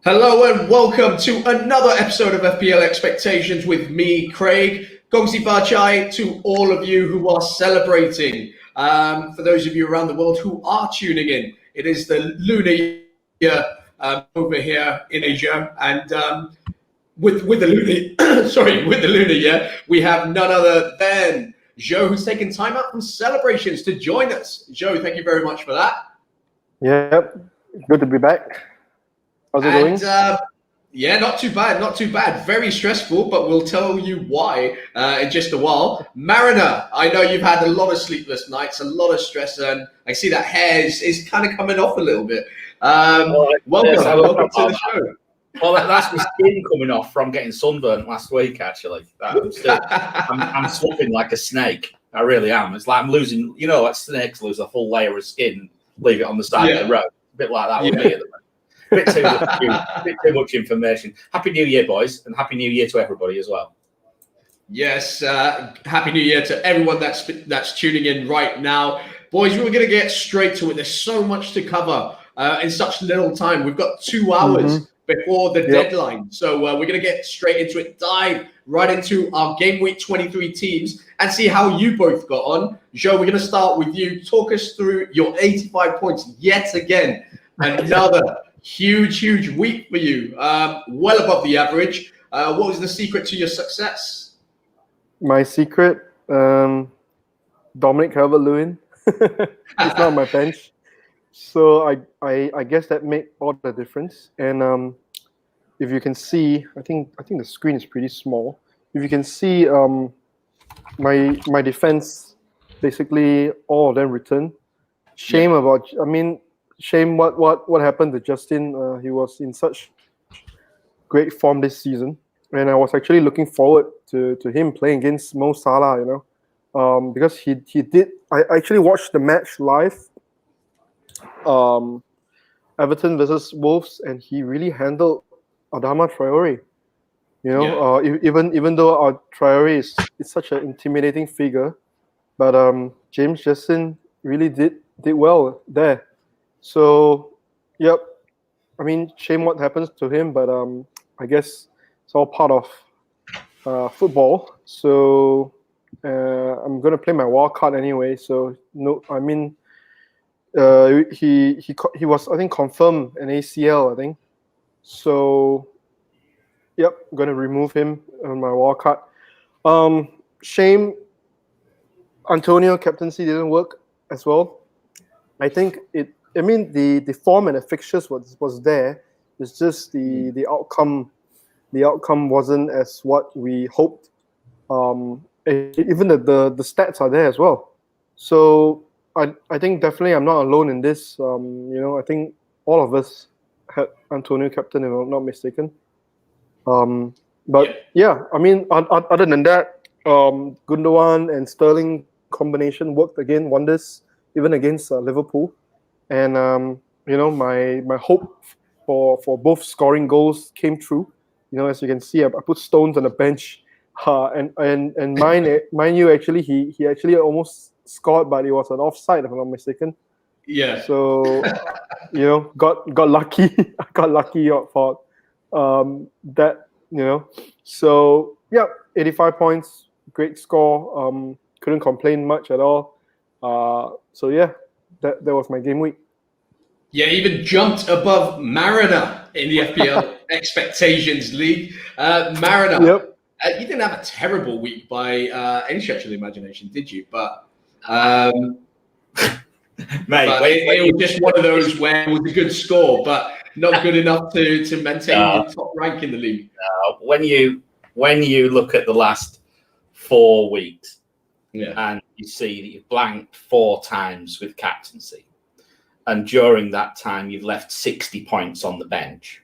Hello and welcome to another episode of FPL Expectations with me, Craig. Gongsi Bachai to all of you who are celebrating. For those of you around the world who are tuning in, it is the lunar year over here in Asia, and with the lunar, with the lunar year, we have none other than Joe, who's taken time out from celebrations to join us. Joe, thank you very much for that. Yep, good to be back. How's it going? Yeah, not too bad, not too bad. Very stressful, but we'll tell you why in just a while. Mariner, I know you've had a lot of sleepless nights, a lot of stress, and I see that hair is kind of coming off a little bit. Welcome to the show. Well, that's my skin coming off from getting sunburnt last week, actually. I'm swapping like a snake. I really am. It's like I'm losing, like snakes lose a full layer of skin, leave it on the side of the road. A bit like that with me at the moment. Bit too much information. Happy New Year, boys, and Happy New Year to everybody as well. Yes, Happy New Year to everyone that's tuning in right now. Boys, we're going to get straight to it. There's so much to cover in such little time. We've got 2 hours before the deadline. So we're going to get straight into it, dive right into our Game Week 23 teams and see how you both got on. Joe, we're going to start with you. Talk us through your 85 points yet again. Another huge week for you, well above the average. What was the secret to your success? My secret, Dominic Calvert-Lewin. It's not my bench, so I guess that made all the difference. And if you can see, I think the screen is pretty small. If you can see, my defense, basically all of them returned. Shame what happened to Justin. He was in such great form this season, and I was actually looking forward to him playing against Mo Salah, because he did. I actually watched the match live, Everton versus Wolves, and he really handled Adama Traore. Even though our Traore is such an intimidating figure, but James Justin really did well there. So, yep. Shame what happens to him, but I guess it's all part of football. So I'm gonna play my wild card anyway. So no, he was, I think, confirmed an ACL, I think. So, yep, I'm gonna remove him on my wild card. Shame Antonio captaincy didn't work as well. I think the form and the fixtures was there. It's just the outcome. The outcome wasn't as what we hoped. Even the stats are there as well. So I think definitely I'm not alone in this. I think all of us had Antonio captain, if I'm not mistaken. Other than that, Gundogan and Sterling combination worked again wonders, even against Liverpool. And my hope for both scoring goals came true. As you can see, I put Stones on the bench, and mind you, actually he actually almost scored, but it was an offside, if I'm not mistaken. Yeah. So got lucky. I got lucky for that. So yeah, 85 points, great score. Couldn't complain much at all. So yeah. That was my game week. Yeah, even jumped above Mariner in the FPL Expectations League. Mariner, you didn't have a terrible week by any stretch of the imagination, did you? But it was just one of those where it was a good score, but not good enough to maintain your top rank in the league. When you look at the last 4 weeks, and you see that you've blanked 4 times with captaincy, and during that time you've left 60 points on the bench.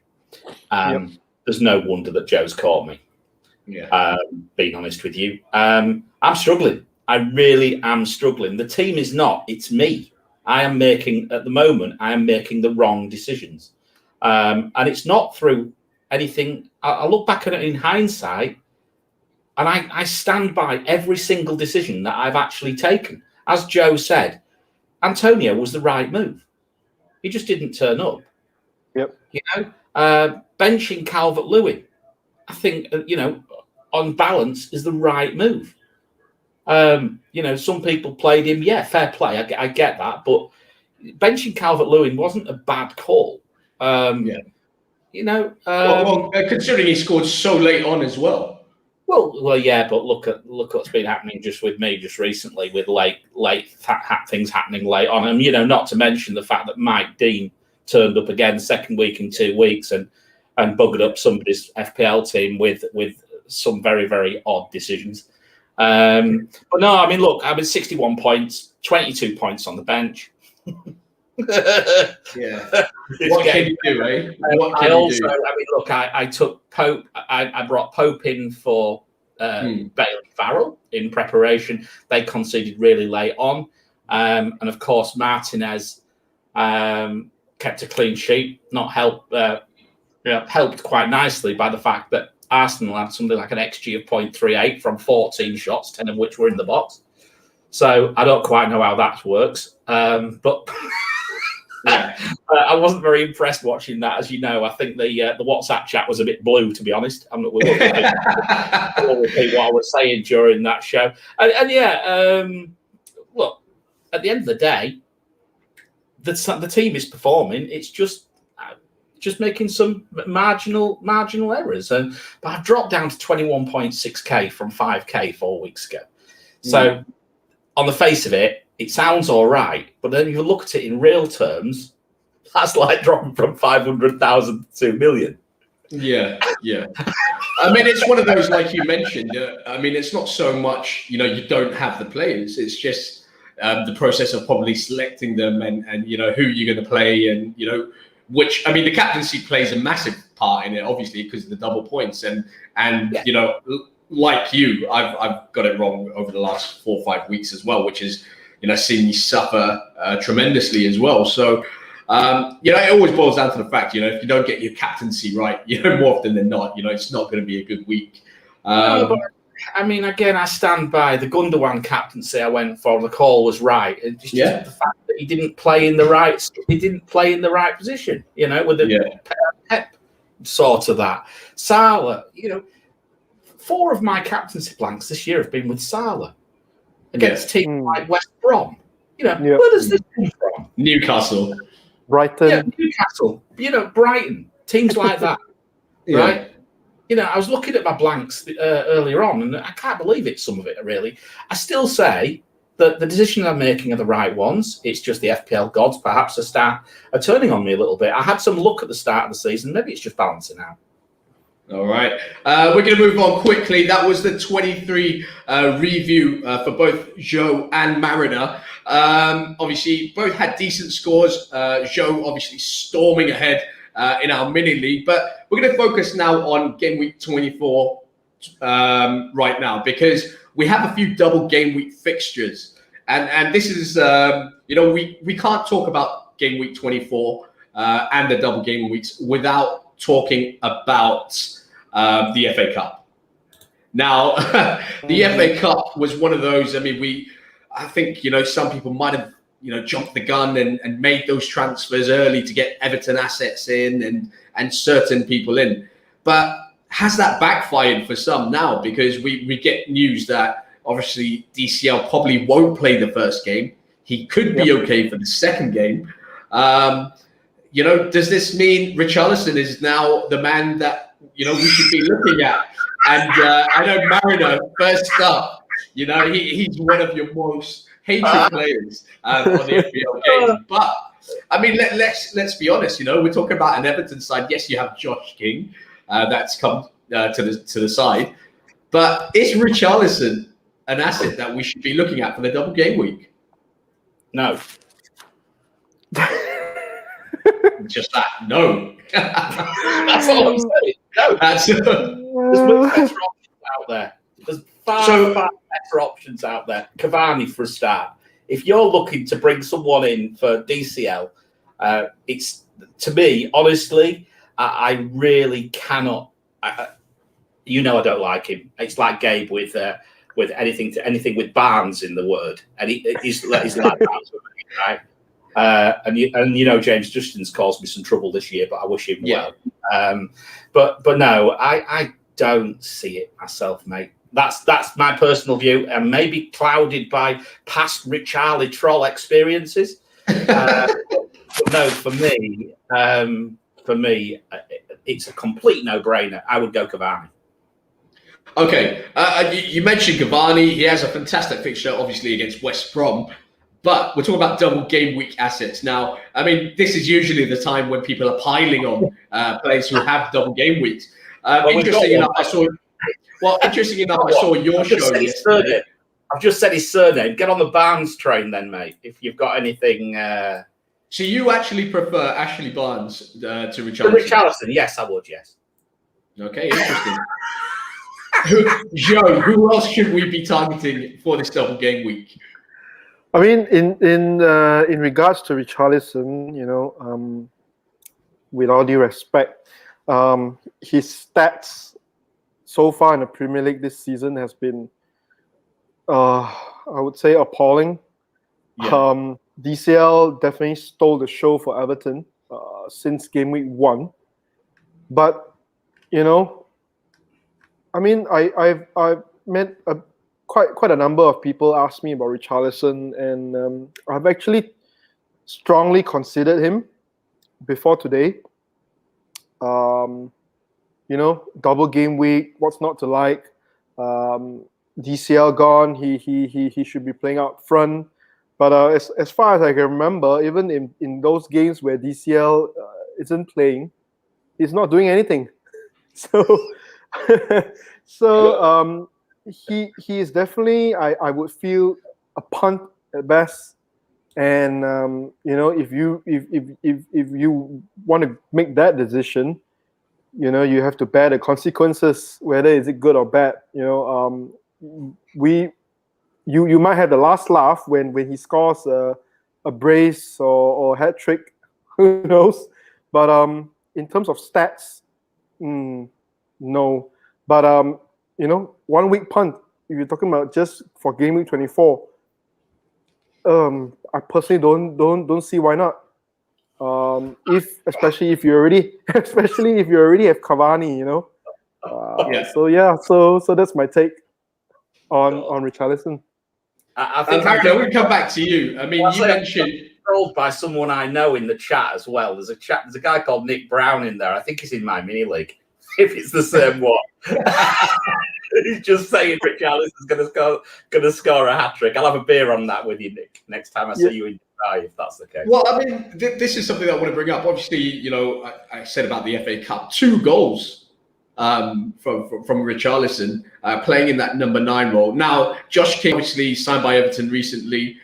There's no wonder that Joe's caught me. Being honest with you, I'm struggling. I really am struggling. The team is not. It's me. At the moment, I am making the wrong decisions, and it's not through anything. I look back at it in hindsight. And I stand by every single decision that I've actually taken. As Joe said, Antonio was the right move. He just didn't turn up. Yep. benching Calvert-Lewin, I think, on balance, is the right move. Some people played him. Yeah, fair play. I get that. But benching Calvert-Lewin wasn't a bad call. Considering he scored so late on as well. Well, yeah, but look what's been happening just with me just recently with late things happening late on, and not to mention the fact that Mike Dean turned up again second week in 2 weeks and buggered up somebody's FPL team with some very, very odd decisions. But no, look, 61 points, 22 points on the bench. Yeah. What can you do, eh? What can you do? Look, I took Pope. I brought Pope in for Bailey Farrell in preparation. They conceded really late on, and of course Martinez kept a clean sheet. Not helped quite nicely by the fact that Arsenal had something like an XG of 0.38 from 14 shots, 10 of which were in the box. So I don't quite know how that works, but. Yeah. I wasn't very impressed watching that, as you know. I think the WhatsApp chat was a bit blue, to be honest. I won't repeat what I was saying during that show. Look, at the end of the day, the team is performing. It's just making some marginal errors. But I've dropped down to 21.6k from 5k 4 weeks ago. So on the face of it, it sounds all right, but then you look at it in real terms, that's like dropping from 500,000 to 2 million. Yeah. It's one of those, like you mentioned. It's not so much, you don't have the players. It's just the process of probably selecting them and who you're going to play and, which, the captaincy plays a massive part in it, obviously, because of the double points. And like you, I've got it wrong over the last 4 or 5 weeks as well, which is, seen me suffer tremendously as well. So, it always boils down to the fact, if you don't get your captaincy right, more often than not, it's not going to be a good week. Again, I stand by the Gundogan captaincy I went for. The call was right. It's just the fact that he didn't play in the right position, with the pep sort of that. Salah, 4 of my captaincy blanks this year have been with Salah. Against teams like West Brom. Where does this come from? Newcastle. Brighton. Yeah, Newcastle. Brighton. Teams like that. Right? I was looking at my blanks earlier on, and I can't believe it, some of it, really. I still say that the decisions I'm making are the right ones. It's just the FPL gods, perhaps, are turning on me a little bit. I had some luck at the start of the season. Maybe it's just balancing out. All right. We're going to move on quickly. That was the 23 review for both Joe and Mariner. Obviously, both had decent scores. Joe obviously storming ahead in our mini league. But we're going to focus now on game week 24 right now, because we have a few double game week fixtures. And this is, we can't talk about game week 24 and the double game weeks without talking about the FA Cup. Now, the FA Cup was one of those. I think some people might have jumped the gun and made those transfers early to get Everton assets in and certain people in. But has that backfired for some now? Because we get news that obviously DCL probably won't play the first game. He could be okay for the second game. Does this mean Richarlison is now the man that, we should be looking at? And I know Mariner, first up, he's one of your most hated players on the FPL game. But, let's be honest, we're talking about an Everton side. Yes, you have Josh King that's come to the side. But is Richarlison an asset that we should be looking at for the double game week? No. Just that, no. That's all I'm saying. No, there's much better options out there. There's far better options out there. Cavani for a start. If you're looking to bring someone in for DCL, it's, to me, honestly, I really cannot. I don't like him. It's like Gabe with anything with Barnes in the word, and he's like Barnes with me, right? And James Justin's caused me some trouble this year, but I wish him well. But no, I don't see it myself, mate. That's my personal view, and maybe clouded by past Richarlison troll experiences. But no, for me, it's a complete no-brainer. I would go Cavani. Okay, you mentioned Cavani. He has a fantastic fixture, obviously, against West Brom. But we're talking about double game week assets. Now, I mean, this is usually the time when people are piling on players who have double game weeks. Interesting enough, I saw your show yesterday. I've just said his surname. Get on the Barnes train then, mate, if you've got anything. So you actually prefer Ashley Barnes to Richarlison? To Richarlison, yes, I would, yes. Okay, interesting. Joe, who else should we be targeting for this double game week? I mean, in regards to Richarlison, with all due respect, his stats so far in the Premier League this season has been, I would say, appalling. Yeah. DCL definitely stole the show for Everton since game week 1, but I mean, I've met quite a number of people ask me about Richarlison, and I've actually strongly considered him before today. Double game week, what's not to like? DCL gone, he should be playing out front. But as far as I can remember, even in those games where DCL isn't playing, he's not doing anything. So he is definitely, I would feel, a punt at best. And if you want to make that decision, you have to bear the consequences, whether is it good or bad. You might have the last laugh when he scores a brace or hat trick, who knows? But in terms of stats, no. But 1 week punt, if you're talking about just for game week 24, I personally don't see why not. Especially if you already have Cavani, Yeah. So that's my take on Richarlison. I think Marina, we'll come back to you. I mean, you mentioned trolled by someone I know in the chat as well. There's a guy called Nick Brown in there. I think he's in my mini league. If it's the same one, he's just saying Richarlison's going to score a hat trick. I'll have a beer on that with you, Nick, next time I see you in Dubai, if that's the case. Well, I mean, this is something I want to bring up. Obviously, I said about the FA Cup, 2 goals from Richarlison, playing in that number 9 role. Now, Josh King obviously signed by Everton recently.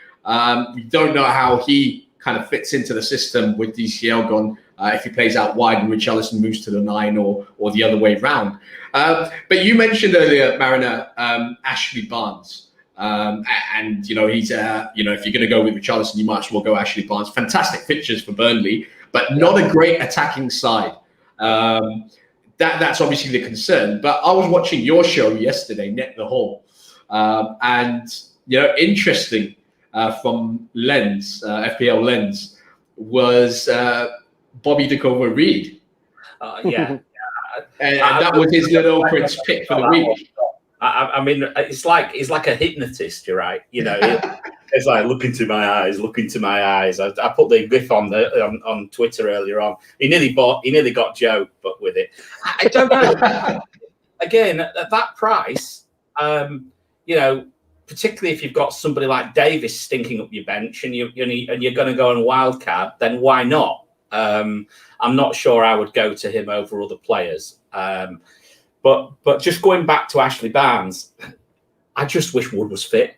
We don't know how he kind of fits into the system with DCL gone. If he plays out wide and Richarlison moves to the 9 or the other way round. But you mentioned earlier, Marina, Ashley Barnes. And he's if you're going to go with Richarlison, you might as well go Ashley Barnes. Fantastic fixtures for Burnley, but not a great attacking side. That's obviously the concern. But I was watching your show yesterday, Net the Hall, and interesting from Lens, FPL Lens, was Bobby DeCover-Reid. Yeah. And that was his little Prince pick for the week. I mean, it's like a hypnotist, you're right. It's like, look into my eyes. I put the gif on Twitter earlier on. He nearly got Joe, but with it. I don't know. Again, at that price, particularly if you've got somebody like Davis stinking up your bench and you're going to go on wildcard, then why not? I'm not sure I would go to him over other players. But just going back to Ashley Barnes, I just wish Wood was fit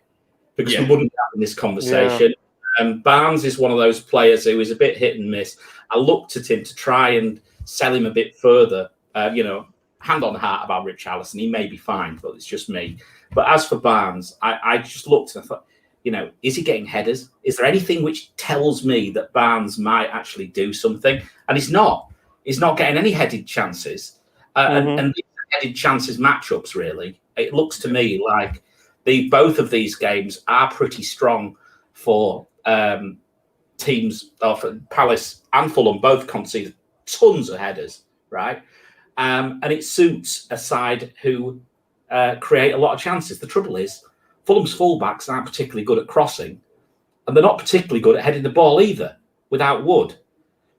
because we wouldn't be having this conversation. Yeah. Barnes is one of those players who is a bit hit and miss. I looked at him to try and sell him a bit further. Hand on heart about Richarlison, he may be fine, but it's just me. But as for Barnes, I just looked and I thought, is he getting headers? Is there anything which tells me that Barnes might actually do something? And he's not. He's not getting any headed chances. And these headed chances matchups, really, it looks to me like both of these games are pretty strong for teams, for Palace and Fulham, both conceded tons of headers, right? And it suits a side who create a lot of chances. The trouble is, Fulham's fullbacks aren't particularly good at crossing, and they're not particularly good at heading the ball either, without Wood.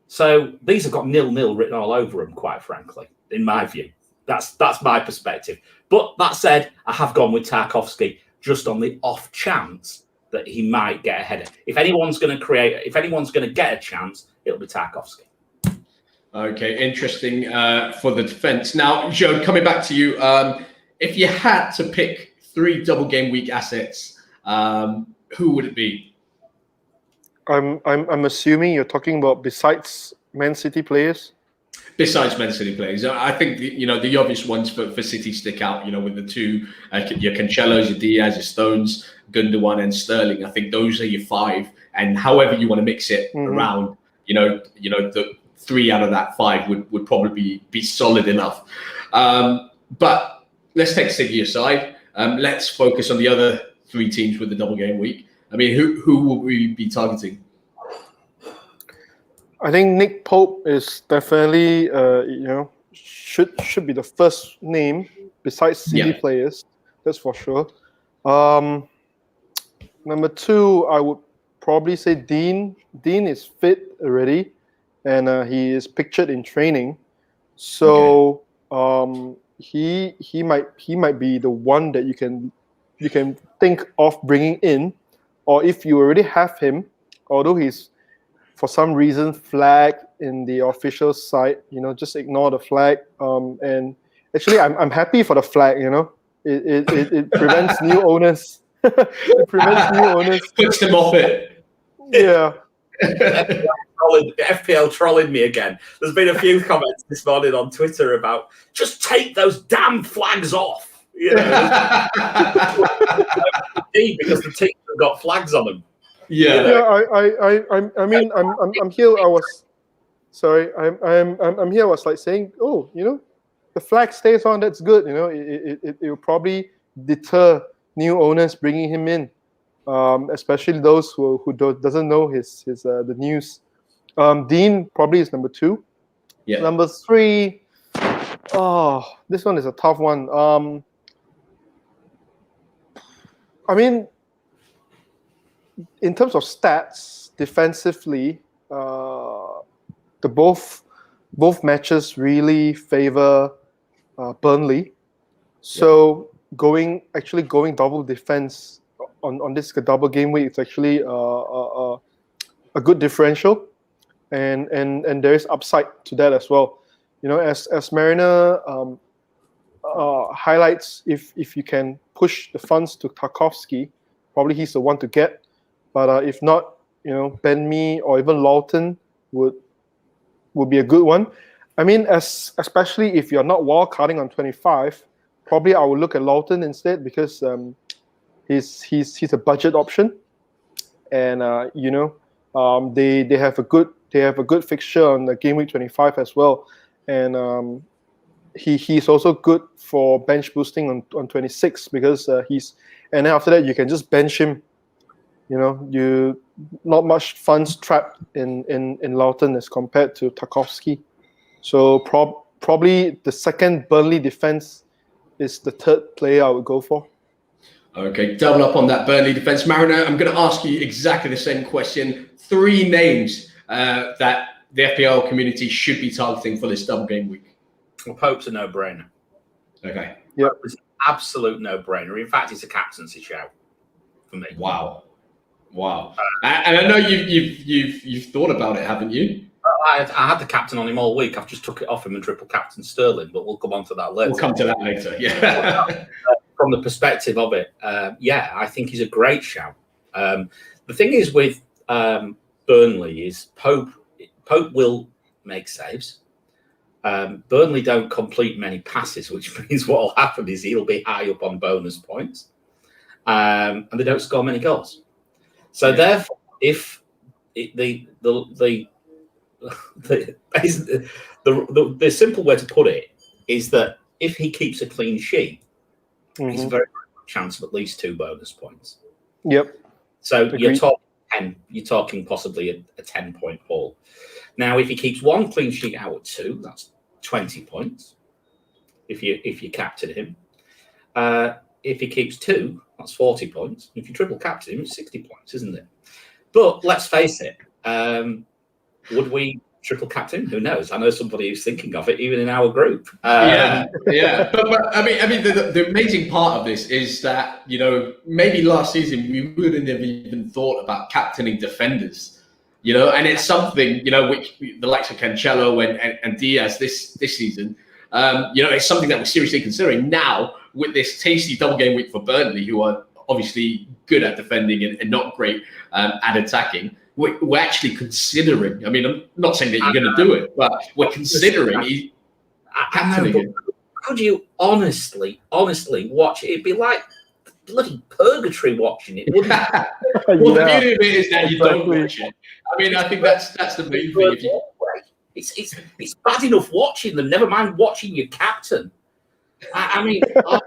So these have got 0-0 written all over them, quite frankly, in my view. That's my perspective. But that said, I have gone with Tarkowski just on the off chance that he might get a header. If anyone's going to get a chance, it'll be Tarkowski. Okay, interesting for the defense. Now, Joe, coming back to you, if you had to pick 3 double game week assets, who would it be? I'm assuming you're talking about besides Man City players. Besides Man City players, I think the obvious ones for City stick out. With the 2, your Cancelos, your Diaz, your Stones, Gundogan, and Sterling. I think those are your 5, and however you want to mix it around, the 3 out of that 5 would probably be solid enough. But let's take City aside. Let's focus on the other 3 teams with the double game week. I mean, who will we be targeting? I think Nick Pope is definitely, should be the first name besides City players. That's for sure. Number 2, I would probably say Dean. Dean is fit already, and he is pictured in training. So he might be the one that you can think of bringing in, or if you already have him, although he's for some reason flagged in the official site, just ignore the flag. And actually, I'm happy for the flag. It prevents new owners. It prevents new owners. Puts them off it. Yeah. FPL trolling me again. There's been a few comments this morning on Twitter about just take those damn flags off. Because the teams have got flags on them. I mean, I'm here. I'm here. I was like saying, the flag stays on. That's good. It will probably deter new owners bringing him in, especially those who doesn't know the news. Dean probably is number 2. Yeah. Number 3. Oh, this one is a tough one. I mean, in terms of stats, defensively, the both matches really favor Burnley. So going double defense on this double game week, it's actually a good differential, and there is upside to that as well. As Mariner highlights, if you can push the funds to Tarkowski, probably he's the one to get. But if not, Ben Mee or even Lawton would be a good one. I mean, especially if you're not wildcarding on 25, probably I would look at Lawton instead, because he's a budget option, and they have a good fixture on the game week 25 as well, and he's also good for bench boosting on 26, because and then after that you can just bench him. You not much funds trapped in Lawton as compared to Tarkowski. So probably the second Burnley defense is the third player I would go for. Okay, double up on that Burnley defense. Mariner, I'm going to ask you exactly the same question. 3 names that the FPL community should be targeting for this double game week. Well, Pope's a no-brainer. Okay. Yeah, it's an absolute no-brainer. In fact, it's a captaincy shout for me. Wow. And I know you've thought about it, haven't you? I had the captain on him all week. I've just took it off him and triple captain Sterling, but we'll come on to that later. We'll come to that later. Yeah. From the perspective of it, I think he's a great shout. The thing is with Burnley is Pope will make saves. Burnley don't complete many passes, which means what will happen is he'll be high up on bonus points, and they don't score many goals. So therefore, if the simple way to put it is that if he keeps a clean sheet, he's a very good chance of at least 2 bonus points. Yep. So you're talking possibly a 10-point haul. Now, if he keeps 1 clean sheet out of 2, that's 20 points if you captain him. If he keeps 2, that's 40 points. If you triple captain him, it's 60 points, isn't it? But let's face it, would we triple captain? Who knows? I know somebody who's thinking of it, even in our group. Yeah. But I mean, the amazing part of this is that, you know, maybe last season we wouldn't have even thought about captaining defenders, you know, and it's something, you know, which the likes of Cancelo and Diaz this season, you know, it's something that we're seriously considering now with this tasty double game week for Burnley, who are obviously good at defending and not great at attacking. We're actually considering. I mean, I'm not saying that you're going to do it, but we're considering captaining it. Could you honestly watch it? It'd be like bloody purgatory watching it, wouldn't it? Well, the beauty of it is that you don't watch it. I mean, I think that's the main thing. It's bad enough watching them. Never mind watching your captain. I mean, oh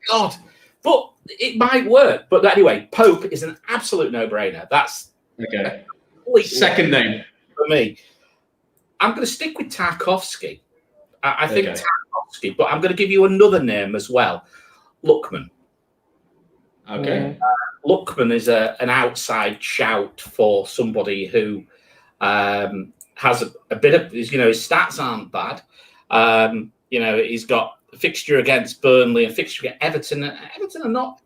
God. But it might work. But anyway, Pope is an absolute no-brainer. That's okay. Second name for me. I'm going to stick with Tarkowski. I think Tarkowski, but I'm going to give you another name as well. Lookman. Okay. Lookman is an outside shout for somebody who has a bit of, you know, his stats aren't bad. You know, he's got a fixture against Burnley and fixture against Everton. Everton are not,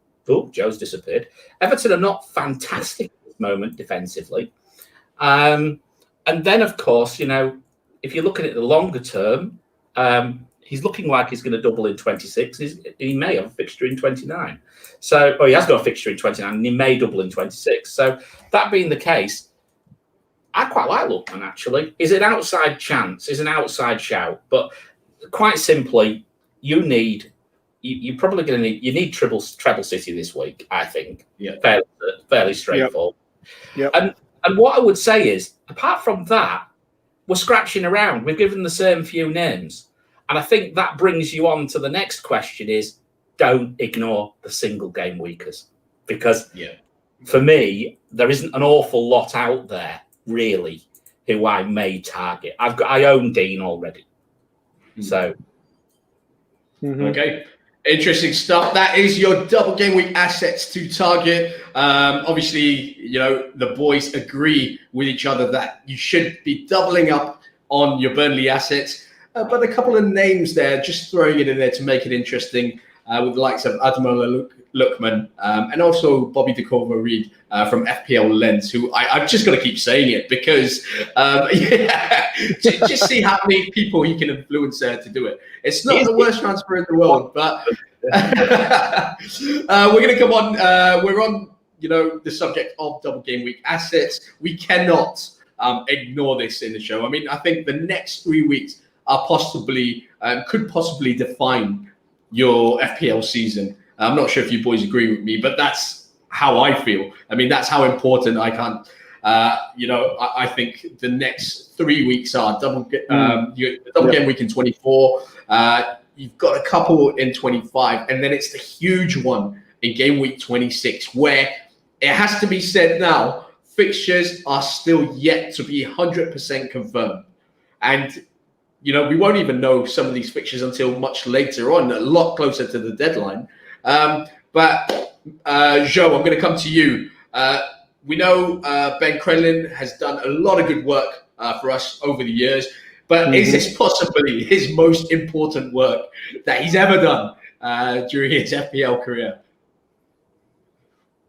Joe's disappeared. Everton are not fantastic at this moment defensively. And then, of course, you know, if you're looking at the longer term, he's looking like he's going to double in 26. He may have a fixture in 29. So, he has got a fixture in 29 and he may double in 26. So, that being the case, I quite like Lookman, actually. He's an outside chance. He's an outside shout. But quite simply, you're probably going to need treble City this week, I think. Yeah. Fairly straightforward. Yep. And what I would say is, apart from that, we're scratching around. We've given the same few names. And I think that brings you on to the next question is, don't ignore the single game weekers. Because for me, there isn't an awful lot out there, really, who I may target. I own Dean already. So. Okay. Interesting stuff. That is your double game week assets to target. Obviously, you know, the boys agree with each other that you should be doubling up on your Burnley assets. But a couple of names there, just throwing it in there to make it interesting, with the likes of Ademola Lookman and also Bobby DeCorvo-Reed from FPL Lens, who I've just got to keep saying it because, just see how many people he can influence there to do it. It's not the worst transfer in the world, but we're going to come on. We're on, you know, the subject of double game week assets. We cannot ignore this in the show. I mean, I think the next 3 weeks are could possibly define your FPL season. I'm not sure if you boys agree with me, but that's how I feel. I mean, that's how important I can't. You know, I think the next 3 weeks are double game week in 24. You've got a couple in 25, and then it's the huge one in game week 26, where it has to be said now, fixtures are still yet to be 100% confirmed. And, you know, we won't even know some of these fixtures until much later on, a lot closer to the deadline. But Joe, I'm going to come to you. We know Ben Crellin has done a lot of good work for us over the years, but is this possibly his most important work that he's ever done during his FPL career?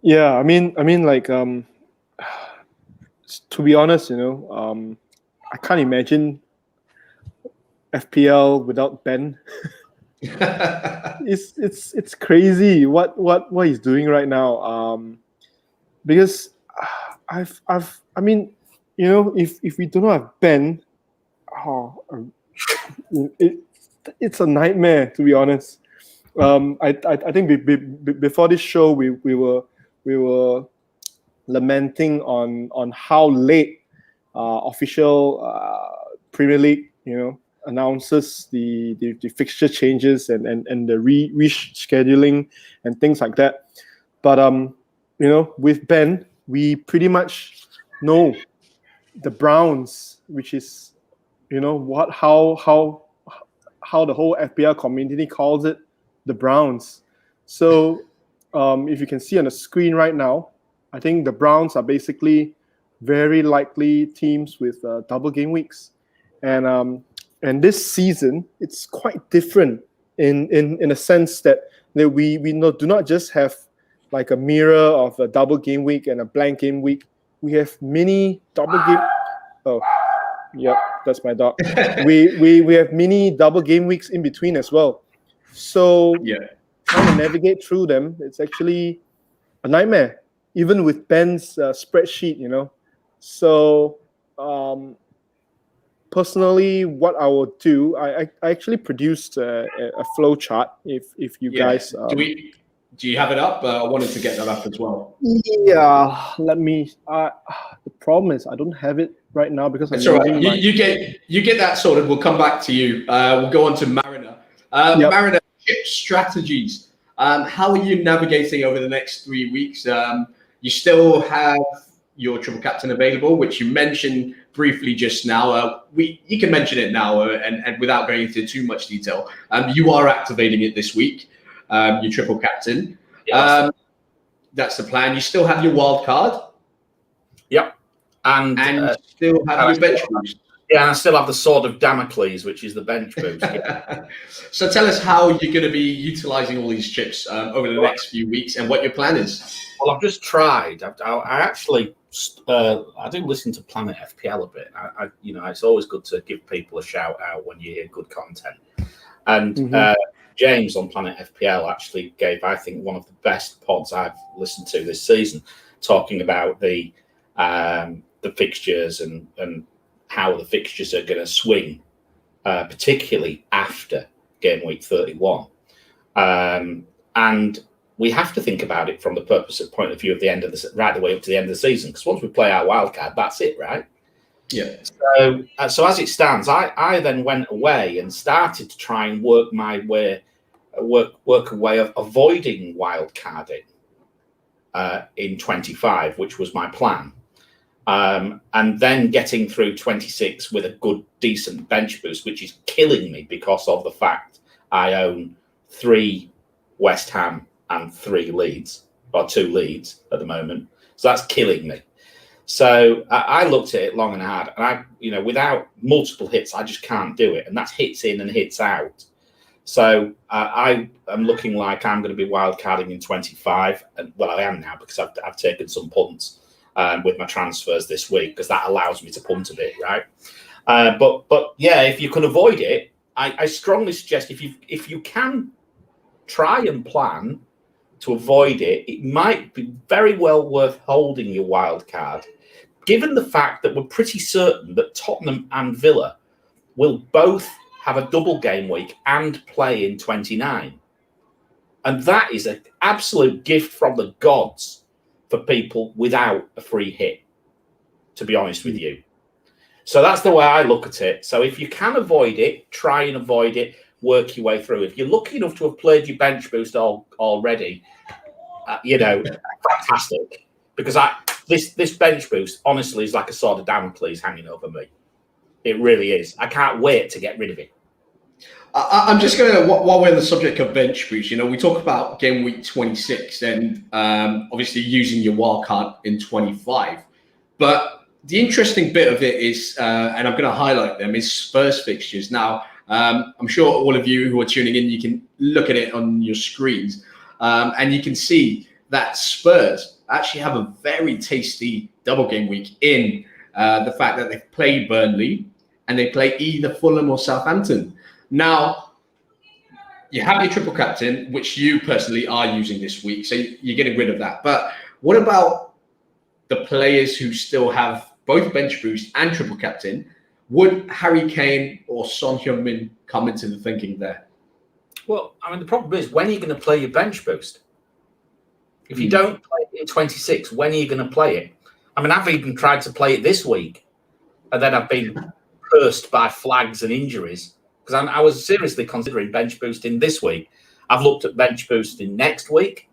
Yeah, I mean, like, to be honest, you know, I can't imagine FPL without Ben. It's crazy what he's doing right now. Because I mean, you know, if we do not have Ben, it's a nightmare, to be honest. I think before this show we were lamenting on how late official Premier League, you know, announces the fixture changes and the rescheduling and things like that. But you know, with Ben, we pretty much know the Browns, which is, you know, how the whole FPL community calls it, the Browns. So if you can see on the screen right now, I think the Browns are basically very likely teams with double game weeks, and this season it's quite different in a sense that we do not just have like a mirror of a double game week and a blank game week. We have mini double game. Oh, yep, that's my dog. we have mini double game weeks in between as well. So trying to navigate through them, it's actually a nightmare, even with Ben's spreadsheet, you know. So personally, what I will do, I actually produced a flow chart. If you guys, do you have it up? I wanted to get that up as well. Yeah, let me. The problem is I don't have it right now because it's all right. You get that sorted. We'll come back to you. We'll go on to Mariner. Mariner chip strategies. How are you navigating over the next 3 weeks? You still have your triple captain available, which you mentioned briefly just now. You can mention it now, and without going into too much detail. You are activating it this week. Your triple captain. That's the plan. You still have your wild card. Yep. And you still have your bench boost. Yeah, and I still have the sword of Damocles, which is the bench boost. So tell us how you're going to be utilizing all these chips over the next few weeks and what your plan is. Well, I've just tried. I actually I do listen to Planet FPL a bit. It's always good to give people a shout out when you hear good content. And James on Planet FPL actually gave, I think, one of the best pods I've listened to this season, talking about the fixtures and how the fixtures are going to swing, particularly after game week 31. And we have to think about it from the point of view of the end of right the way up to the end of the season, because once we play our wildcard, that's it, right? Yeah. So as it stands, I then went away and started to try and work a way of avoiding wildcarding in 25, which was my plan. And then getting through 26 with a good, decent bench boost, which is killing me because of the fact I own 3 West Ham and 3 Leeds, or 2 Leeds at the moment. So that's killing me. So I looked at it long and hard, and without multiple hits, I just can't do it. And that's hits in and hits out. So I am looking like I'm going to be wildcarding in 25. And well, I am now because I've taken some punts with my transfers this week, because that allows me to punt a bit, right? But yeah, if you can avoid it, I strongly suggest if you can try and plan to avoid it, it might be very well worth holding your wild card, given the fact that we're pretty certain that Tottenham and Villa will both have a double game week and play in 29. And that is an absolute gift from the gods for people without a free hit, to be honest with you. So that's the way I look at it. So if you can avoid it, try and avoid it, work your way through. If you're lucky enough to have played your bench boost already, fantastic. Because this bench boost, honestly, is like a sword of Damocles hanging over me. It really is. I can't wait to get rid of it. I'm just going to, while we're on the subject of bench boost, we talk about game week 26 and obviously using your wild card in 25. But the interesting bit of it is, and I'm going to highlight them, is Spurs fixtures. Now, I'm sure all of you who are tuning in, you can look at it on your screens, and you can see that Spurs actually have a very tasty double game week in the fact that they play Burnley and they play either Fulham or Southampton. Now, you have your triple captain, which you personally are using this week, so you're getting rid of that. But what about the players who still have both bench boost and triple captain? Would Harry Kane or Son Heung-min come into the thinking there? Well, the problem is, when are you going to play your bench boost? If you don't play it in 26, when are you going to play it? I've even tried to play it this week, and then I've been cursed by flags and injuries, because I was seriously considering bench boosting this week. I've looked at bench boosting next week.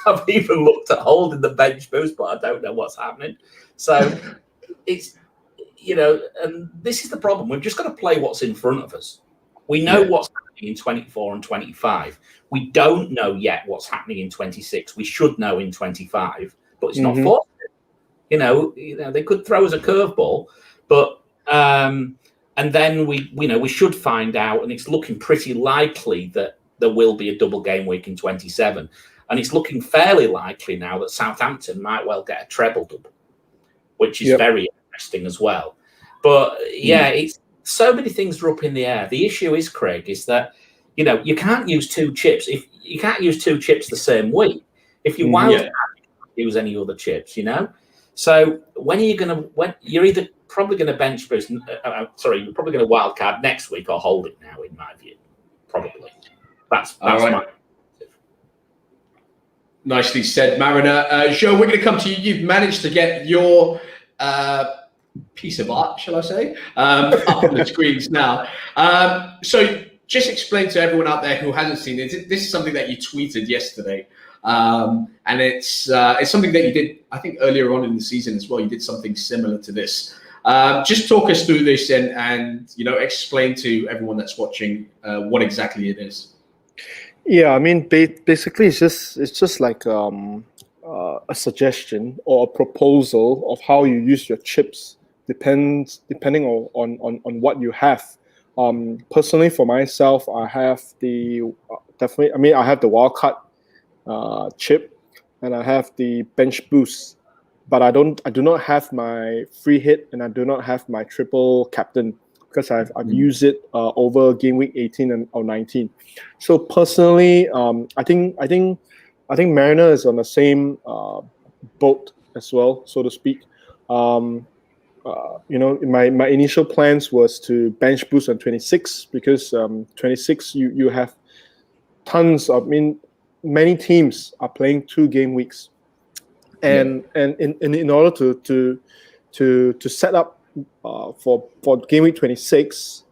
I've even looked at holding the bench boost, but I don't know what's happening. So it's, and this is the problem. We've just got to play what's in front of us. We know what's happening in 24 and 25. We don't know yet what's happening in 26. We should know in 25, but it's not forced. You know, they could throw us a curveball, but and then we should find out, and it's looking pretty likely that there will be a double game week in 27, and it's looking fairly likely now that Southampton might well get a treble double, which is very interesting as well. But it's so many things are up in the air. The issue is, Craig, is that you can't use two chips. If you can't use two chips the same week, if you wild card, you can't use any other chips. So when are you going to? When you're either probably going to bench boost. You're probably going to wild card next week or hold it now. In my view, probably. That's right. my. Nicely said, Mariner. Joe, we're going to come to you. You've managed to get your piece of art, shall I say, up on the screens now. So just explain to everyone out there who hasn't seen it. This is something that you tweeted yesterday. And it's something that you did, I think, earlier on in the season as well. You did something similar to this. Just talk us through this and explain to everyone that's watching what exactly it is. Yeah, I mean, basically, it's just like a suggestion or a proposal of how you use your chips, depending on what you have. Personally, for myself, I have I have the wildcard chip, and I have the bench boost, but I do not have my free hit, and I do not have my triple captain, because I've used it over game week 18 or 19. So personally, I think Mariner is on the same boat as well, so to speak. My initial plans was to bench boost on 26, because 26 you have tons of, many teams are playing 2 game weeks, and in order to set up for game week 26,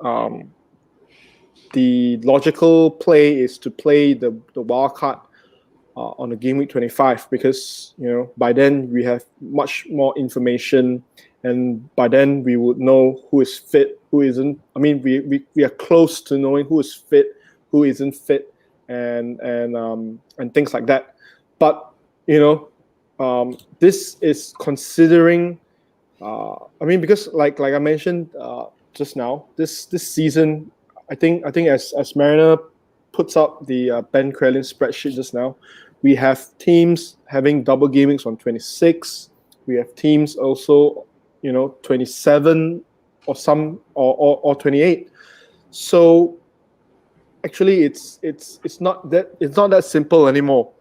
the logical play is to play the wild card on the game week 25, because by then we have much more information, and by then we would know who is fit, who isn't. We are close to knowing who is fit, who isn't fit, and things like that. But this is considering. Because like I mentioned just now, this season, I think as Mariner puts up the Ben Krellin spreadsheet just now, we have teams having double game weeks on 26. We have teams also, 27 or some or 28. So actually, it's not that simple anymore.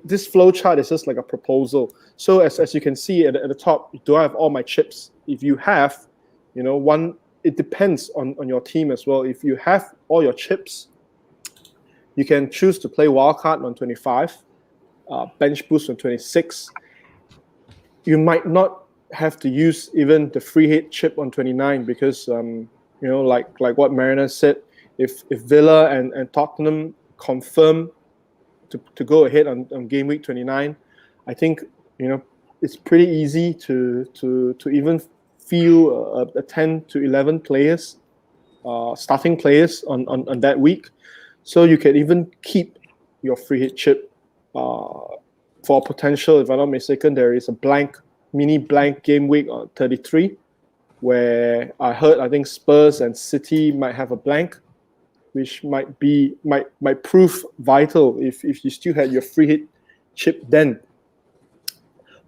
This flow chart is just like a proposal. So as you can see at the top, do I have all my chips? If you have, it depends on your team as well. If you have all your chips, you can choose to play wildcard on 25, bench boost on 26. You might not have to use even the free hit chip on 29, because like what Mariner said, if Villa and Tottenham confirm to go ahead on game week 29, I think it's pretty easy to even feel a 10 to 11 players, starting players on that week. So you can even keep your free hit chip for potential. If I'm not mistaken, there is a mini blank game week on 33, where I think Spurs and City might have a blank, which might prove vital if you still had your free hit chip then.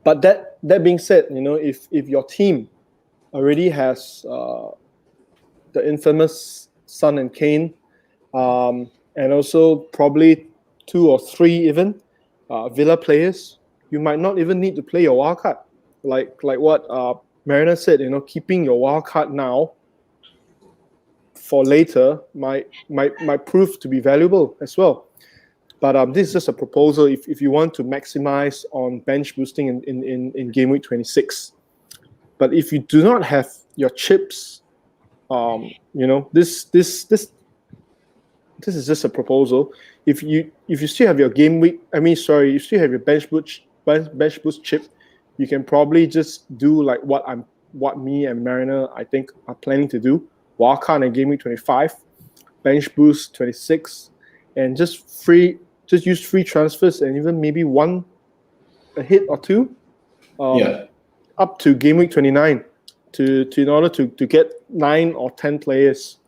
But that being said, if your team already has the infamous Son and Kane, and also probably 2 or 3 even Villa players, you might not even need to play your wildcard. Like what Mariner said, keeping your wildcard now for later might prove to be valuable as well. But this is just a proposal if you want to maximize on bench boosting in game week 26. But if you do not have your chips, this is just a proposal. If you still have your you still have your bench boost chip, you can probably just do like what me and Mariner I think are planning to do. Wildcard in game week 25, bench boost 26 and just use free transfers and even maybe a hit or two up to game week 29 in order to get 9 or 10 players.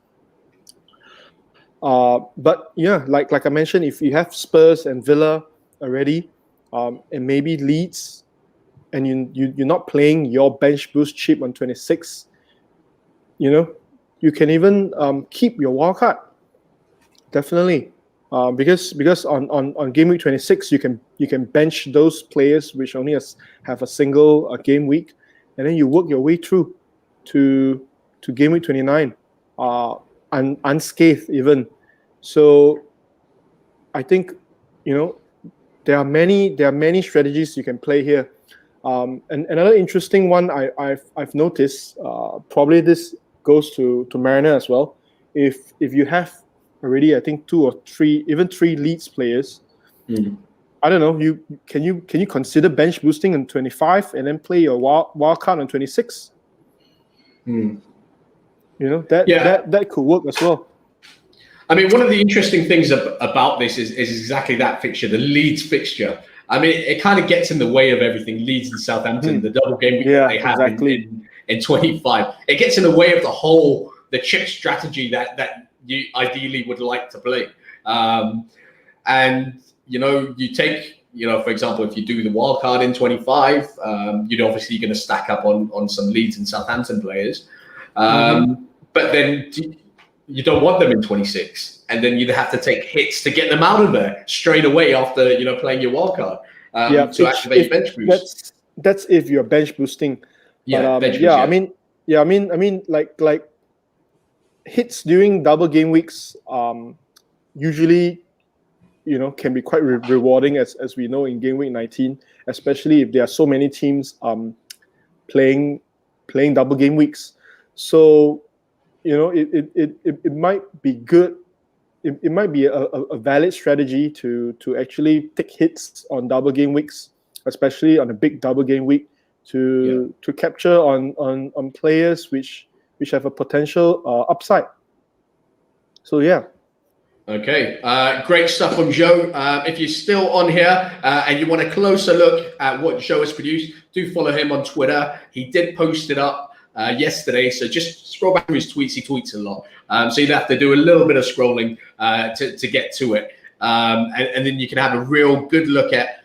But yeah, like I mentioned, if you have Spurs and Villa already, and maybe Leeds, and you're not playing your bench boost chip on 26, you can even keep your wildcard. Definitely, because on game week 26 you can bench those players which only have a single game week, and then you work your way through to game week 29, unscathed even. So I think there are many strategies you can play here. And another interesting one I've noticed, probably this goes to Mariner as well. If you have already, I think 2 or 3, even 3 Leeds players, I don't know. Can you consider bench boosting on 25 and then play your wild card on 26? That could work as well. I mean, one of the interesting things about this is exactly that fixture, the Leeds fixture. I mean, it kind of gets in the way of everything. Leeds and Southampton, the double game week they have in 25. It gets in the way of the chip strategy that you ideally would like to play. And, you take, for example, if you do the wild card in 25, you're obviously going to stack up on some Leeds and Southampton players. But then you don't want them in 26, and then you'd have to take hits to get them out of there straight away after playing your wild card to activate bench boost. That's if you're bench boosting. Yeah, but, I mean, like hits during double game weeks usually can be quite rewarding as we know in game week 19, especially if there are so many teams playing double game weeks. So it might be good. It might be a valid strategy to actually take hits on double game weeks, especially on a big double game week, to capture on players which have a potential upside. So yeah. Okay, great stuff from Joe. If you're still on here and you want a closer look at what Joe has produced, do follow him on Twitter. He did post it up yesterday, so just scroll back through his tweets. He tweets a lot, so you'd have to do a little bit of scrolling to get to it, and then you can have a real good look at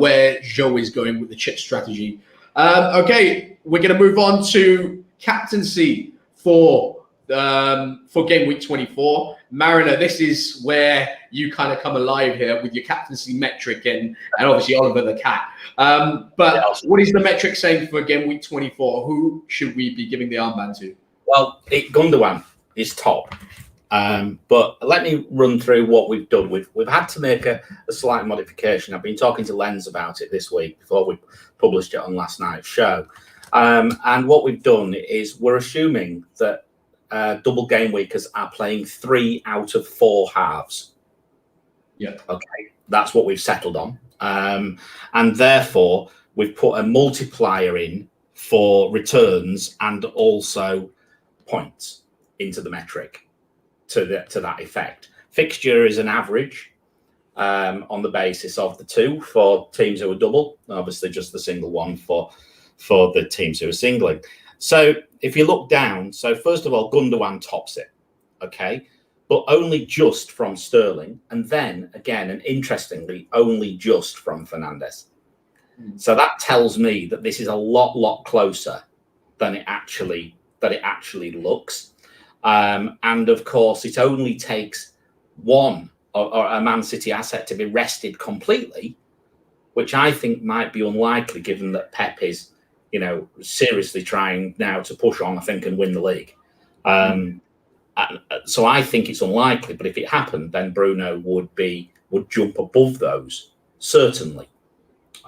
where Joe is going with the chip strategy. Okay, we're going to move on to captaincy for game week 24. Mariner, this is where you kind of come alive here with your captaincy metric and obviously Oliver the cat. But what is the metric saying for game week 24? Who should we be giving the armband to? Well, Gundogan is top. But let me run through what we've done. We've had to make a slight modification. I've been talking to Lenz about it this week before we published it on last night's show. And what we've done is we're assuming that double game weekers are playing 3 out of 4 halves. Yeah. Okay. That's what we've settled on. And therefore, we've put a multiplier in for returns and also points into the metric to that effect. Fixture is an average on the basis of the 2 for teams who are double, obviously just the single one for the teams who are singling. So if you look down, so first of all, Gundogan tops it, okay, but only just from Sterling, and then again, and interestingly, only just from Fernandes. So that tells me that this is a lot closer than it actually looks. And of course, it only takes one or a Man City asset to be rested completely, which I think might be unlikely, given that Pep is, seriously trying now to push on, I think, and win the league. So I think it's unlikely, but if it happened, then Bruno would jump above those, certainly.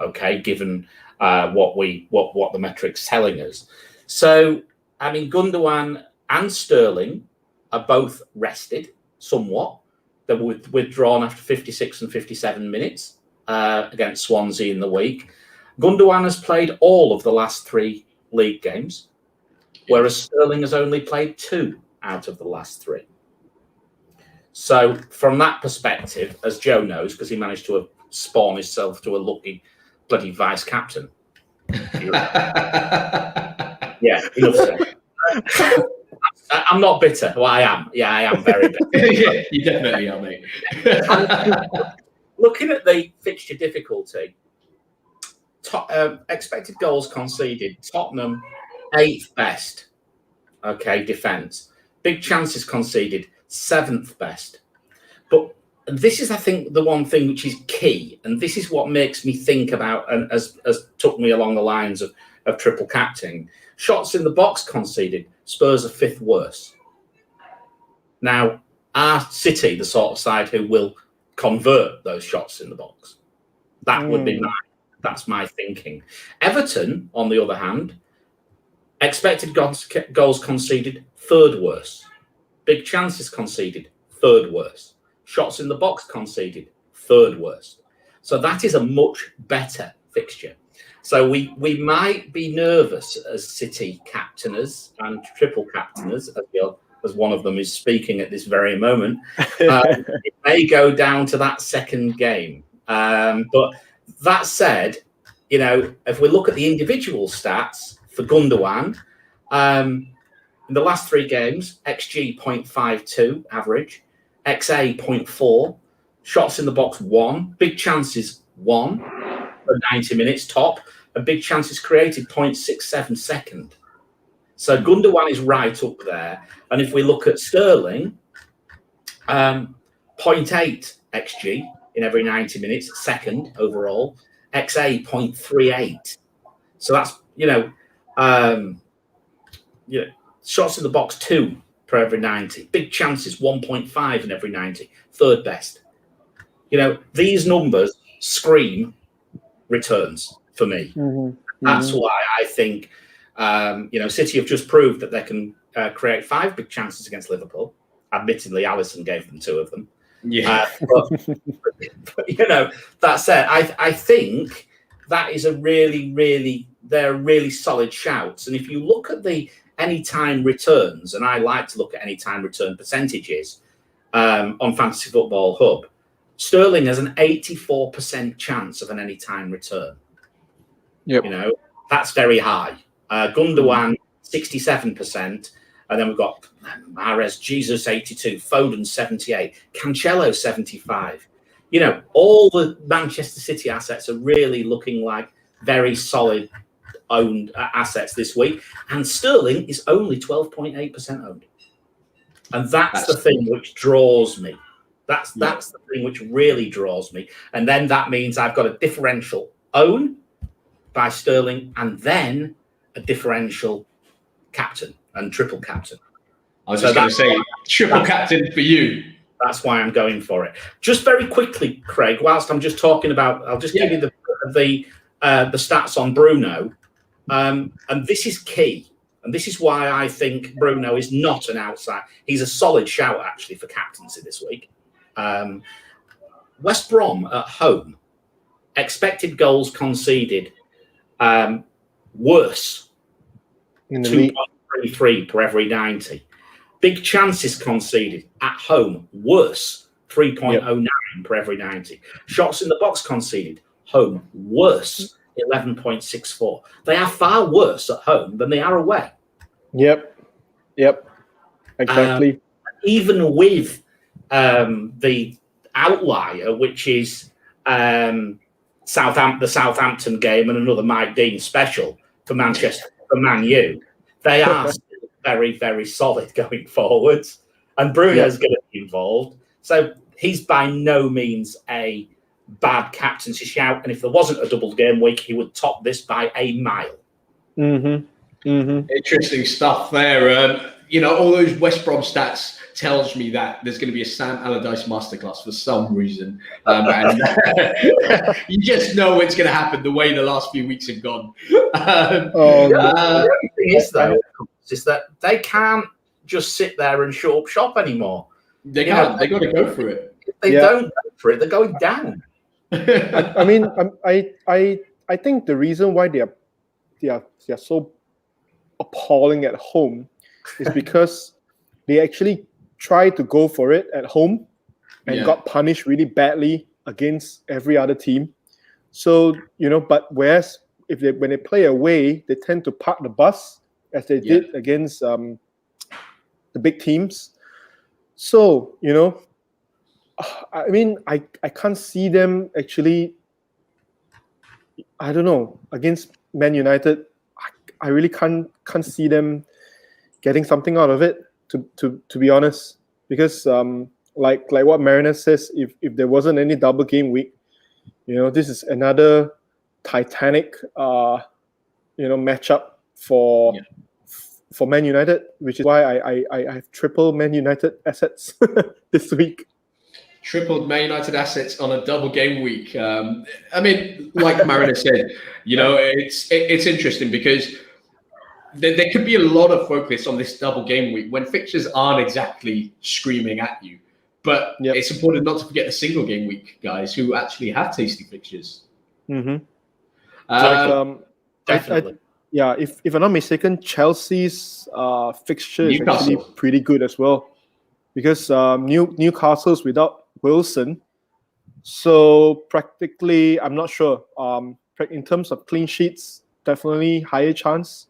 Okay, given what the metric's telling us. So, I mean, Gundogan and Sterling are both rested somewhat. They were withdrawn after 56 and 57 minutes against Swansea in the week. Gundogan has played all of the last 3 league games, whereas Sterling has only played 2 out of the last 3. So from that perspective, as Joe knows, because he managed to spawn himself to a lucky bloody vice captain. Yeah, enough said. I'm not bitter. Well, I am. Yeah, I am very bitter. Yeah, you definitely are, mate. Looking at the fixture difficulty, expected goals conceded, Tottenham 8th best. Okay, defence. Big chances conceded, 7th best. But this is, I think, the one thing which is key, and this is what makes me think about, and as took me along the lines of triple captaining. Shots in the box conceded, Spurs are 5th worst. Now, are City the sort of side who will convert those shots in the box? That would be that's my thinking. Everton, on the other hand, expected goals conceded, 3rd worst. Big chances conceded, 3rd worst. Shots in the box conceded, 3rd worst. So that is a much better fixture. So we might be nervous as City captainers and triple captainers, as one of them is speaking at this very moment. It may go down to that second game. But that said, you know, if we look at the individual stats for Gundogan, in the last 3 games, XG 0.52 average, XA 0.4, shots in the box 1, big chances 1 for 90 minutes top, and big chances created 0.67 second. So Gundogan is right up there. And if we look at Sterling, 0.8 XG in every 90 minutes, second overall, XA 0.38. So that's, shots in the box 2 per every 90. Big chances 1.5 in every 90. 3rd best. You know, these numbers scream returns for me. That's why I think, City have just proved that they can create 5 big chances against Liverpool. Admittedly, Alisson gave them 2 of them. Yeah. But that said, I think that is they're really solid shouts. And if you look at the anytime returns, and I like to look at anytime return percentages on Fantasy Football Hub, Sterling has an 84% chance of an anytime return. Yep. That's very high. Gundogan, 67%. And then we've got Mahrez, Jesus, 82, Foden, 78, Cancelo, 75. All the Manchester City assets are really looking like very solid owned assets this week. And Sterling is only 12.8% owned. And that's the thing which draws me. That's the thing which really draws me. And then that means I've got a differential own by Sterling and then a differential captain and triple captain. I was just going to say triple captain for you. That's why I'm going for it. Just very quickly, Craig, whilst I'm just talking about, I'll just give you the stats on Bruno. And this is key. And this is why I think Bruno is not an outside. He's a solid shout, actually, for captaincy this week. West Brom at home, expected goals conceded, worse, 2.33 per every 90. Big chances conceded at home, worse, 3.09 per every 90. Shots in the box conceded, home, worse, 11.64. They are far worse at home than they are away. Yep. Exactly. Even with the outlier, which is the Southampton game and another Mike Dean special for Manchester, for Man U, they are still very, very solid going forwards. And Bruno's going to be involved. So he's by no means a bad captaincy shout. And if there wasn't a double game week, he would top this by a mile. Interesting stuff there. All those West Brom stats tells me that there's going to be a Sam Allardyce masterclass for some reason. And you just know it's going to happen the way the last few weeks have gone. The thing is, though, is that they can't just sit there and shut up shop anymore. They can't. They got to go for it. If they don't go for it, they're going down. I think the reason why they are so appalling at home is because they actually tried to go for it at home and got punished really badly against every other team. So, but whereas when they play away, they tend to park the bus as they did against the big teams. So, I mean, I can't see them actually, I don't know, against Man United. I really can't see them getting something out of it, to be honest. Because like what Mariner says, if there wasn't any double game week, this is another Titanic matchup for Man United, which is why I have triple Man United assets this week. Tripled Man United assets on a double game week. I mean, like Mariner said, it's interesting because there could be a lot of focus on this double game week when fixtures aren't exactly screaming at you. But it's important not to forget the single game week guys who actually have tasty fixtures. Mm-hmm. Definitely. If I'm not mistaken, Chelsea's fixture is Newcastle. actually pretty good as well, because Newcastle's without Wilson, so practically I'm not sure. In terms of clean sheets, definitely higher chance,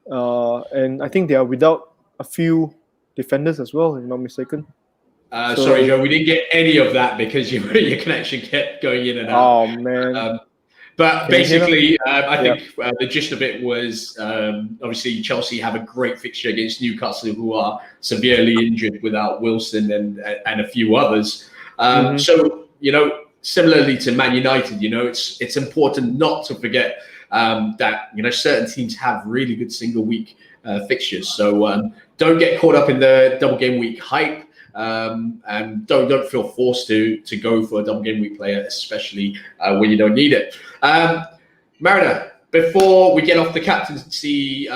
and I think they are without a few defenders as well, if I'm not mistaken. Sorry, Joe, we didn't get any of that because your connection kept going in and out. Oh man. But basically, I think the gist of it was obviously Chelsea have a great fixture against Newcastle, who are severely injured without Wilson and a few others. So, similarly to Man United, it's important not to forget that, certain teams have really good single week fixtures. So don't get caught up in the double game week hype. And don't feel forced to go for a double game week player, especially when you don't need it. Mariner, before we get off the captaincy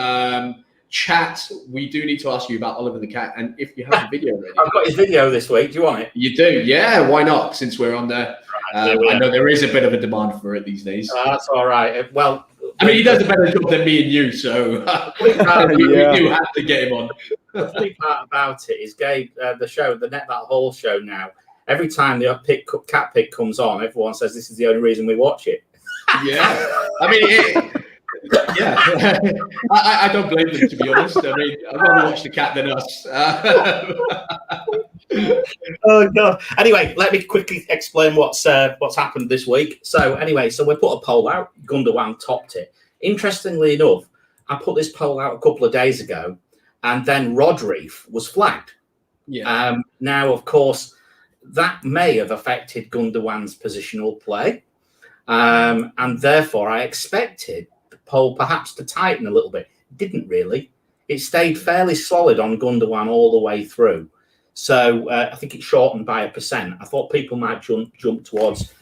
chat, we do need to ask you about Oliver the Cat, and if you have a video ready. I've got his video this week. Do you want it? You do, yeah. Why not? Since we're on there, I know there is a bit of a demand for it these days. That's all right. Well, I mean, he does a better job than me and you, so we do have to get him on. The funny part about it is Gabe, the show, the Net That Hall show now, every time the cat pick comes on, everyone says this is the only reason we watch it. Yeah. I mean, I don't blame them, to be honest. I mean, I'd rather watch the cat than us. Oh, God. Anyway, let me quickly explain what's happened this week. So we put a poll out. Gundogan topped it. Interestingly enough, I put this poll out a couple of days ago, and then Rodri was flagged. Yeah. Now, of course, that may have affected Gundogan's positional play, and therefore I expected the poll perhaps to tighten a little bit. It didn't really. It stayed fairly solid on Gundogan all the way through. So I think it shortened by 1%. I thought people might jump towards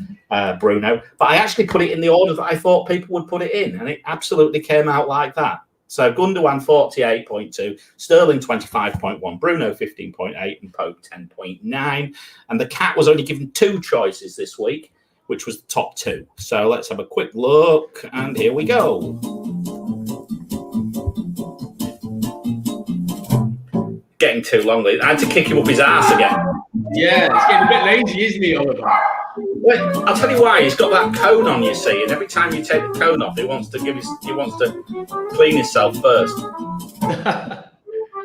Bruno, but I actually put it in the order that I thought people would put it in, and it absolutely came out like that. So Gundogan 48.2, Sterling 25.1, Bruno 15.8, and Pope 10.9. And the cat was only given 2 choices this week, which was the top 2. So let's have a quick look, and here we go. Getting too long. I had to kick him up his ass again. Yeah, he's getting a bit lazy, isn't he, Oliver? Well, I'll tell you why. He's got that cone on, you see, and every time you take the cone off, he wants to clean himself first.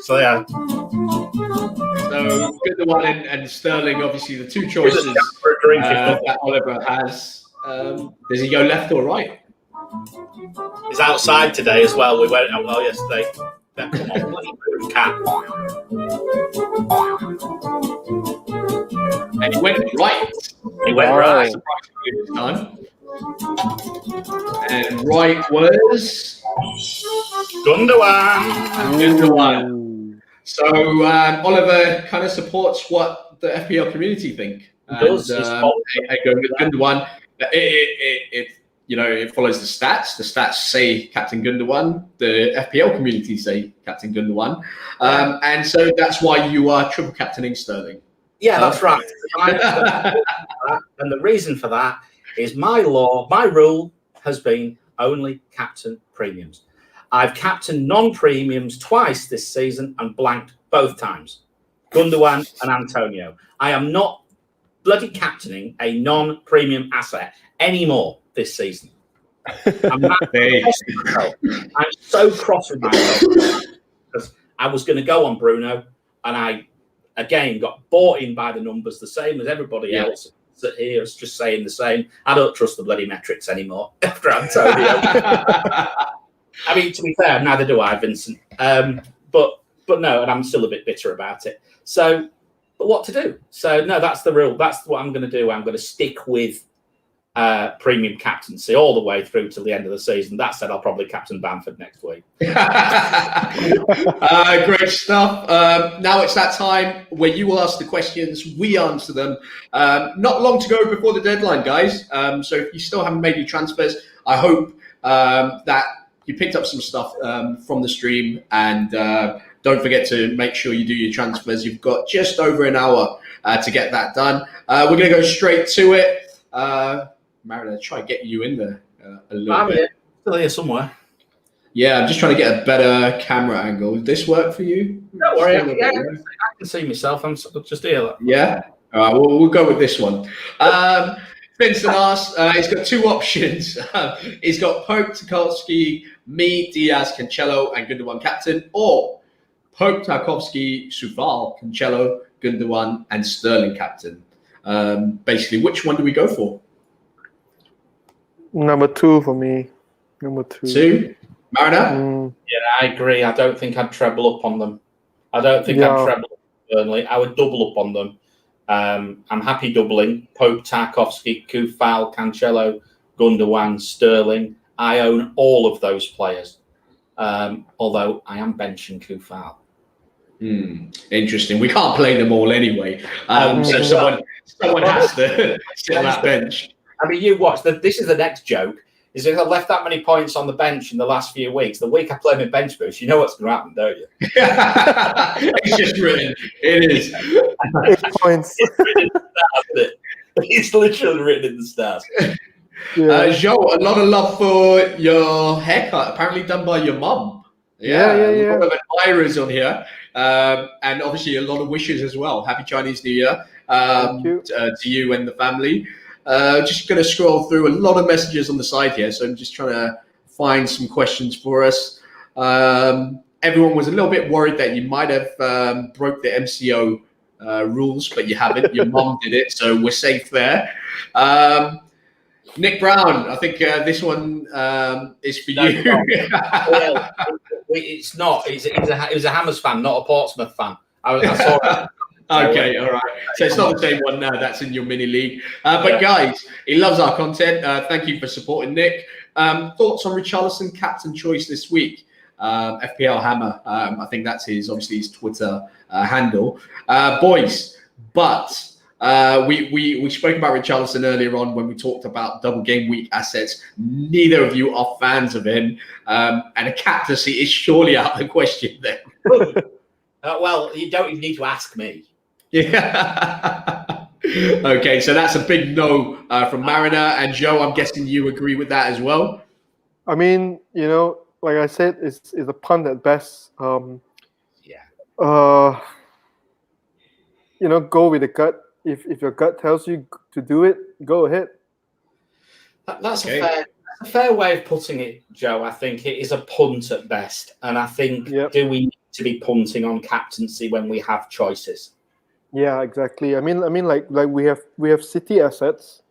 So yeah. So Gundogan and Sterling, obviously the 2 choices that Oliver has. Does he go left or right? He's outside today as well. We went out well yesterday. Come on, bloody cat. And he went right. He went right. This time. And right was Gundogan. So Oliver kind of supports what the FPL community think. He does. I go with Gundogan. It follows the stats. The stats say Captain Gundogan. The FPL community say Captain Gundogan. And so that's why you are triple captaining Sterling. Yeah, that's right. And the reason for that is my rule has been only captain premiums. I've captained non-premiums twice this season and blanked both times. Gundogan, and Antonio. I am not bloody captaining a non-premium asset anymore this season. I'm so cross with myself because I was going to go on Bruno, and I again got bought in by the numbers, the same as everybody else. That here is just saying the same. I don't trust the bloody metrics anymore after Antonio. I mean, to be fair, neither do I, Vincent. But no, and I'm still a bit bitter about it. So, but what to do? So no, that's the rule. That's what I'm going to do. I'm going to stick with premium captaincy all the way through to the end of the season. That said, I'll probably captain Bamford next week. Great stuff. Now it's that time where you will ask the questions, we answer them. Not long to go before the deadline, guys. So if you still haven't made your transfers, I hope that you picked up some stuff from the stream, and don't forget to make sure you do your transfers. You've got just over an hour to get that done. We're going to go straight to it. Marina, try to get you in there a little bit. Still here somewhere. Yeah, I'm just trying to get a better camera angle. Would this work for you? Don't worry. I can see myself. I'm just here. Yeah? All right, we'll go with this one. Vincent asks, he's got two options. He's got Pope, Tarkowski, me, Diaz, Cancelo, and Gundogan captain, or Pope, Tarkowski, Soufal, Cancelo, Gundogan, and Sterling captain. Basically, which one do we go for? Number 2 for me. Number 2. 2? Marina? Yeah, I agree. I don't think I'd treble up on them. I don't think I'd treble up on Burnley. I would double up on them. I'm happy doubling. Pope, Tarkowski, Koufal, Cancelo, Gundogan, Sterling. I own all of those players. Although I am benching Koufal. Interesting. We can't play them all anyway. So someone has to sit on that bench. I mean, you watch. This is the next joke. Is if I left that many points on the bench in the last few weeks, the week I play my bench boost, you know what's going to happen, don't you? It's just written. It is. 8 points. It's written in the stars, isn't it? It's literally written in the stars. Joe, a lot of love for your haircut, apparently done by your mum. Yeah. A lot of admirers on here. And obviously a lot of wishes as well. Happy Chinese New Year to you and the family. Just going to scroll through a lot of messages on the side here. So I'm just trying to find some questions for us. Everyone was a little bit worried that you might have broke the MCO rules, but you haven't. Your mum did it, so we're safe there. Nick Brown, I think this one is for you. Well, it's not. It was a Hammers fan, not a Portsmouth fan. I saw that. Okay, all right. So it's not the same one now. That's in your mini league. But guys, he loves our content. Thank you for supporting Nick. Thoughts on Richarlison captain choice this week? FPL Hammer. I think that's obviously his Twitter handle. Boys, but we spoke about Richarlison earlier on when we talked about double game week assets. Neither of you are fans of him, and a captaincy is surely out of the question then. Well, you don't even need to ask me. Yeah. Okay, so that's a big no from Mariner. And Joe, I'm guessing you agree with that as well? I mean, like I said, it's a punt at best. Go with the gut. If your gut tells you to do it, go ahead. That's a fair way of putting it, Joe. I think it is a punt at best. And I think, do we need to be punting on captaincy when we have choices? Yeah, exactly. I mean, like we have City assets,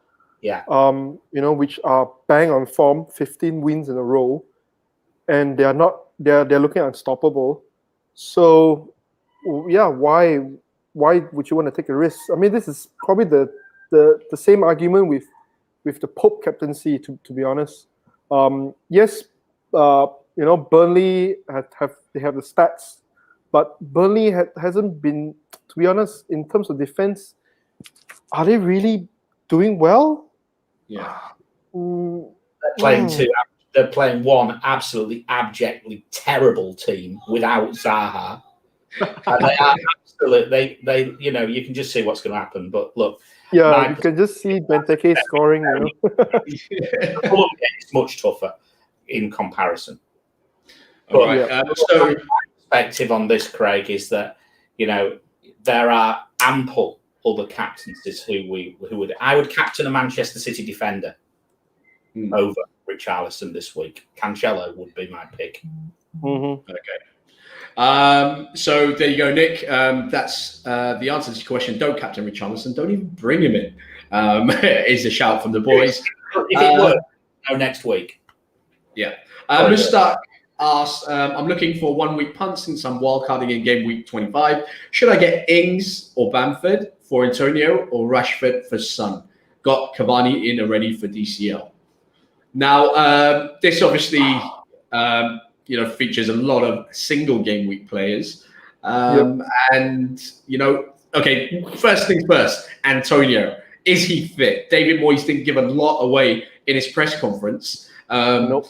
which are bang on form, 15 wins in a row, and they're looking unstoppable. So, why would you want to take a risk? I mean, this is probably the same argument with the Pope captaincy. To be honest, yes, Burnley have the stats. But Burnley hasn't been, to be honest, in terms of defense, are they really doing well? Yeah. They're playing one absolutely abjectly terrible team without Zaha. And they are absolutely, you can just see what's going to happen. But look. Yeah, you can just see Benteke scoring. It's much tougher in comparison. All right. Perspective on this, Craig, is that there are ample other captaincies I would captain a Manchester City defender over Richarlison this week. Cancelo would be my pick. Mm-hmm. Okay. So there you go, Nick. That's the answer to your question. Don't captain Richarlison. Don't even bring him in. Is a shout from the boys. If it works, next week. Yeah. Mustaq asked, I'm looking for 1 week punt since I'm wildcarding in game week 25. Should I get Ings or Bamford for Antonio or Rashford for Son? Got Cavani in already for DCL. Now, this obviously, features a lot of single game week players. And, okay, first things first, Antonio. Is he fit? David Moyes didn't give a lot away in his press conference. Nope.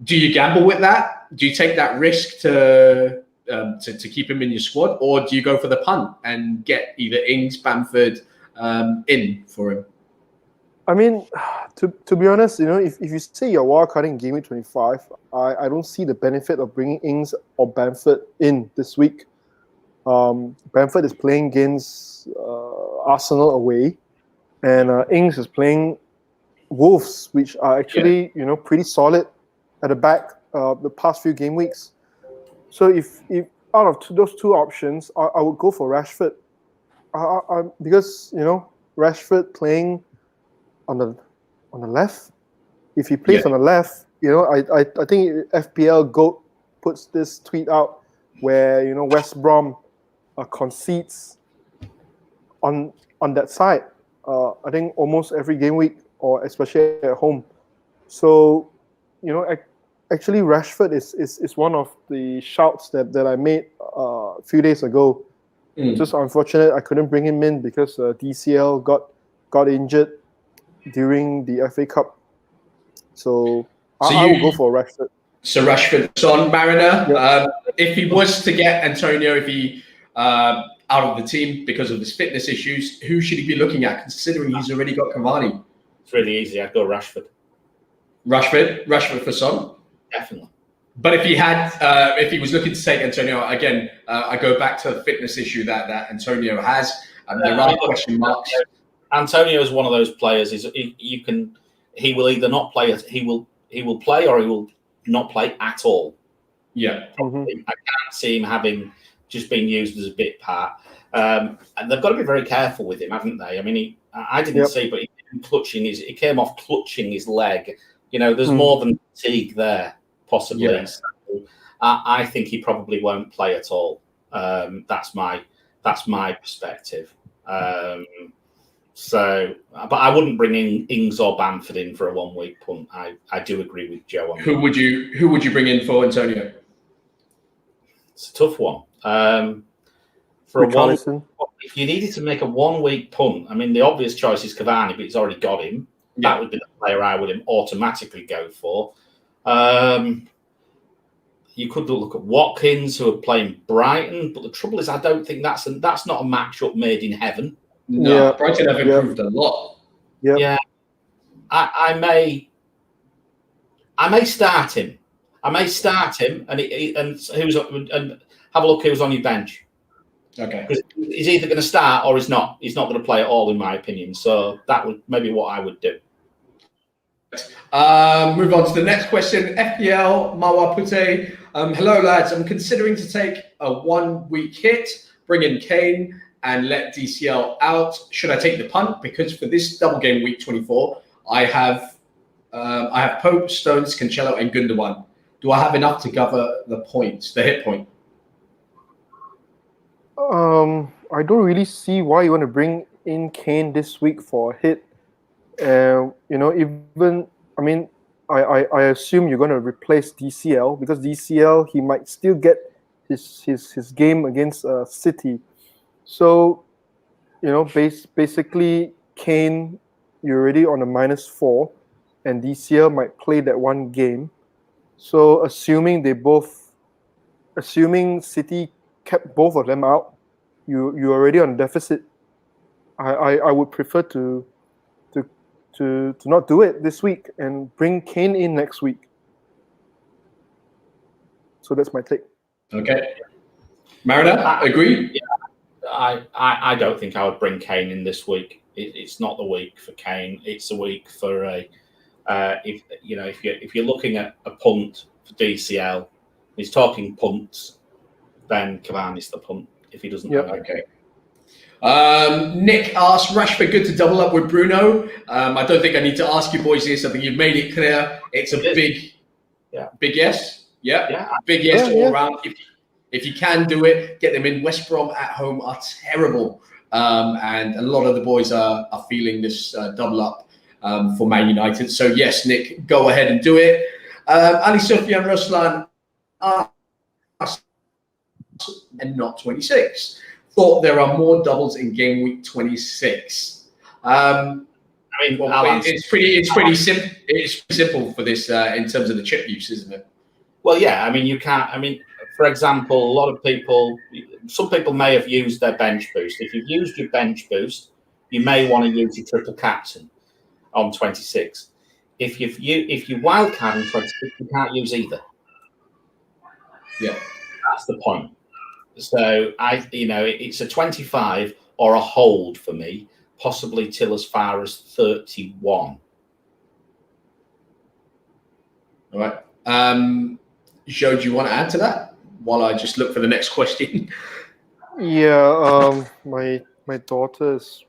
Do you gamble with that? Do you take that risk to keep him in your squad, or do you go for the punt and get either Ings, Bamford in for him? I mean, to be honest, if you say you're wildcarding game week 25, I don't see the benefit of bringing Ings or Bamford in this week. Bamford is playing against Arsenal away, and Ings is playing Wolves, which are actually pretty solid at the back the past few game weeks. So if out of those two options, I would go for Rashford, because Rashford playing on the left. If he plays on the left, I think FPL GOAT puts this tweet out where West Brom concedes on that side. I think almost every game week, or especially at home. So actually Rashford is one of the shouts that I made a few days ago. Just unfortunate I couldn't bring him in because DCL got injured during the FA Cup. So I will go for Rashford. So Rashford's on, Mariner. Yep. If he was to get Antonio, if he out of the team because of his fitness issues, who should he be looking at, considering he's already got Cavani? It's really easy. I'd go Rashford. Rashford for Son? Definitely. But if he was looking to take Antonio, again, I go back to the fitness issue that Antonio has. There are question marks. Antonio is one of those players. He will either not play. He will play, or he will not play at all. Yeah. Mm-hmm. I can't see him having just been used as a bit part. And they've got to be very careful with him, haven't they? I mean, I didn't see, but he came off clutching his leg. There's more than fatigue there, possibly. Yeah. So, I think he probably won't play at all. That's my perspective. But I wouldn't bring in Ings or Bamford in for a 1 week punt. I do agree with Joe on that. Who would you bring in for Antonio? It's a tough one. For if you needed to make a 1 week punt, I mean, the obvious choice is Cavani, but he's already got him. Yeah. That would be the player I would automatically go for. You could look at Watkins, who are playing Brighton, but the trouble is, I don't think that's not a matchup made in heaven. No, Brighton have improved a lot. Yep. Yeah, I may start him. and have a look who's on your bench. Okay. He's either going to start or he's not. He's not going to play at all, in my opinion. So that would maybe what I would do. Move on to the next question. FPL Mawapute. Hello, lads. I'm considering to take a 1 week hit, bring in Kane, and let DCL out. Should I take the punt? Because for this double game week 24, I have Pope, Stones, Cancelo, and Gundogan. Do I have enough to cover the points, the hit point? I don't really see why you want to bring in Kane this week for a hit. I assume you're going to replace DCL, because DCL, he might still get his game against City. So, basically Kane, you're already on a -4, and DCL might play that one game. So assuming City kept both of them out, you're already on deficit. I would prefer to not do it this week and bring Kane in next week. So that's my take. Okay. Mariner, agree? I don't think I would bring Kane in this week. It's not the week for Kane. It's a week for if you're looking at a punt for DCL, he's talking punts. Then Cavani's the punt if he doesn't. Yep. Okay. Nick asked, Rashford good to double up with Bruno? I don't think I need to ask you boys this. I think you've made it clear. It's a big yes. Yeah. Big yes all around. If you can do it, get them in. West Brom at home are terrible. And a lot of the boys are feeling this double up for Man United. So yes, Nick, go ahead and do it. Ali Sophia and Ruslan asked, and not 26. Thought there are more doubles in game week 26. It's pretty simple. It's simple for this in terms of the chip use, isn't it? Well, yeah. I mean, you can't. I mean, for example, a lot of people. Some people may have used their bench boost. If you've used your bench boost, you may want to use your triple captain on 26. If you wildcard on 26, you can't use either. Yeah, that's the point. So it's a 25 or a hold for me, possibly till as far as 31. All right. Joe, do you want to add to that while I just look for the next question? Yeah, my daughter is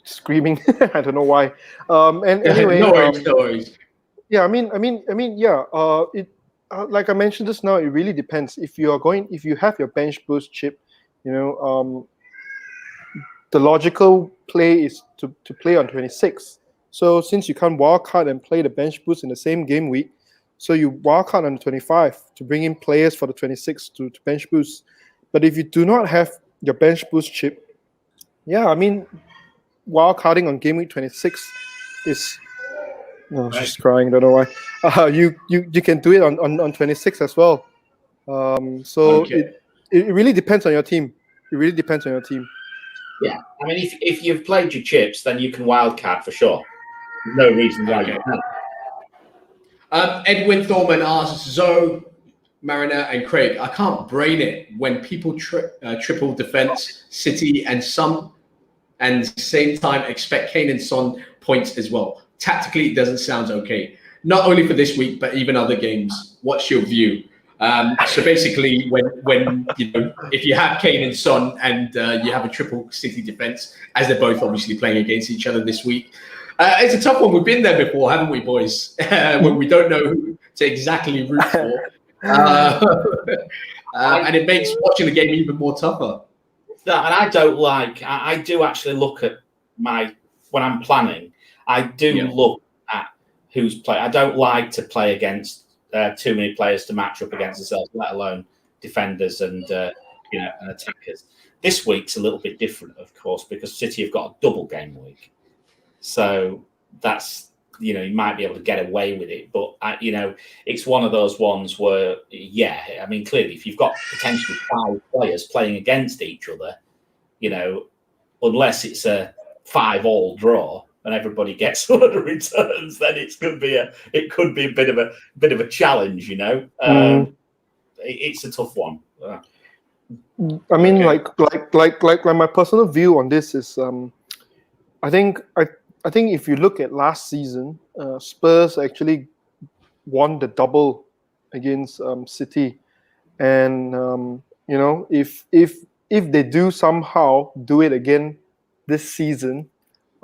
screaming. I don't know why. And anyway, no worries. Yeah, I mean, yeah. It like I mentioned just now, it really depends. If you have your bench boost chip, the logical play is to play on 26. So since you can't wildcard and play the bench boost in the same game week, so you wildcard on the 25 to bring in players for the 26 to bench boost. But if you do not have your bench boost chip, yeah, I mean, wildcarding on game week 26 is. No, she's crying. Don't know why. You can do it on 26 as well. So it really depends on your team. It really depends on your team. Yeah, I mean, if you've played your chips, then you can wildcard for sure. There's no reason why you can't. Edwin Thorman asks, Zoe, Mariner, and Craig, I can't brain it when people triple defense City and same time expect Kane and Son points as well. Tactically, it doesn't sound okay. Not only for this week, but even other games. What's your view? So basically, when if you have Kane and Son and you have a triple City defense, as they're both obviously playing against each other this week, it's a tough one. We've been there before, haven't we, boys? When we don't know who to exactly root for, and it makes watching the game even more tougher. Yeah, and I don't like. I do actually look at when I'm planning. I do look at who's playing. I don't like to play against too many players to match up against themselves, let alone defenders and attackers. This week's a little bit different, of course, because City have got a double game week, so that's you might be able to get away with it. But it's one of those ones where, I mean, clearly, if you've got potentially 5 players playing against each other, unless it's a 5-all draw and everybody gets a lot of returns, then it could be a bit of a challenge. It's a tough one. I mean, like my personal view on this is, I think if you look at last season, Spurs actually won the double against City, and if they do somehow do it again this season,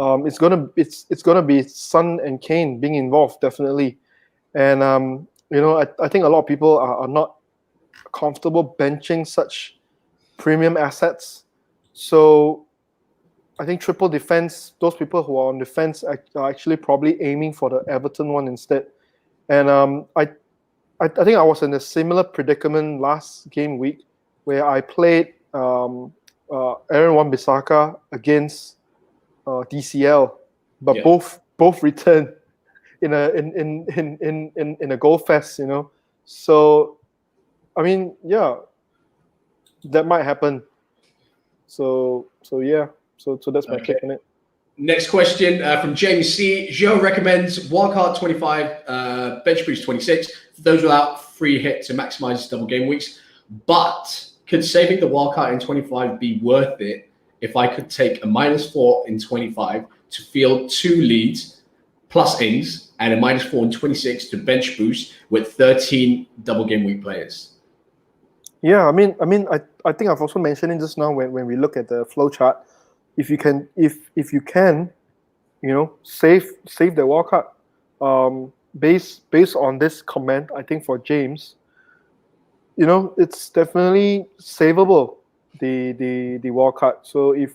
it's gonna be Son and Kane being involved definitely, and I think a lot of people are not comfortable benching such premium assets, so I think triple defense, those people who are on defense are actually probably aiming for the Everton one instead. And I think I was in a similar predicament last game week where I played Aaron Wan-Bissaka against DCL, but both returned in a goal fest, So I mean, that might happen. So yeah. So that's my take on it. Next question from James C. Joe recommends wildcard 25, bench boost 26 for those without free hit to maximize double game weeks. But could saving the wildcard in 25 be worth it if I could take a -4 in 25 to field 2 leads plus ings and a -4 in 26 to bench boost with 13 double game week players? Yeah, I think I've also mentioned it just now when we look at the flow chart. If you can, save the wildcard. Based on this comment, I think for James, it's definitely savable, the wildcard. So if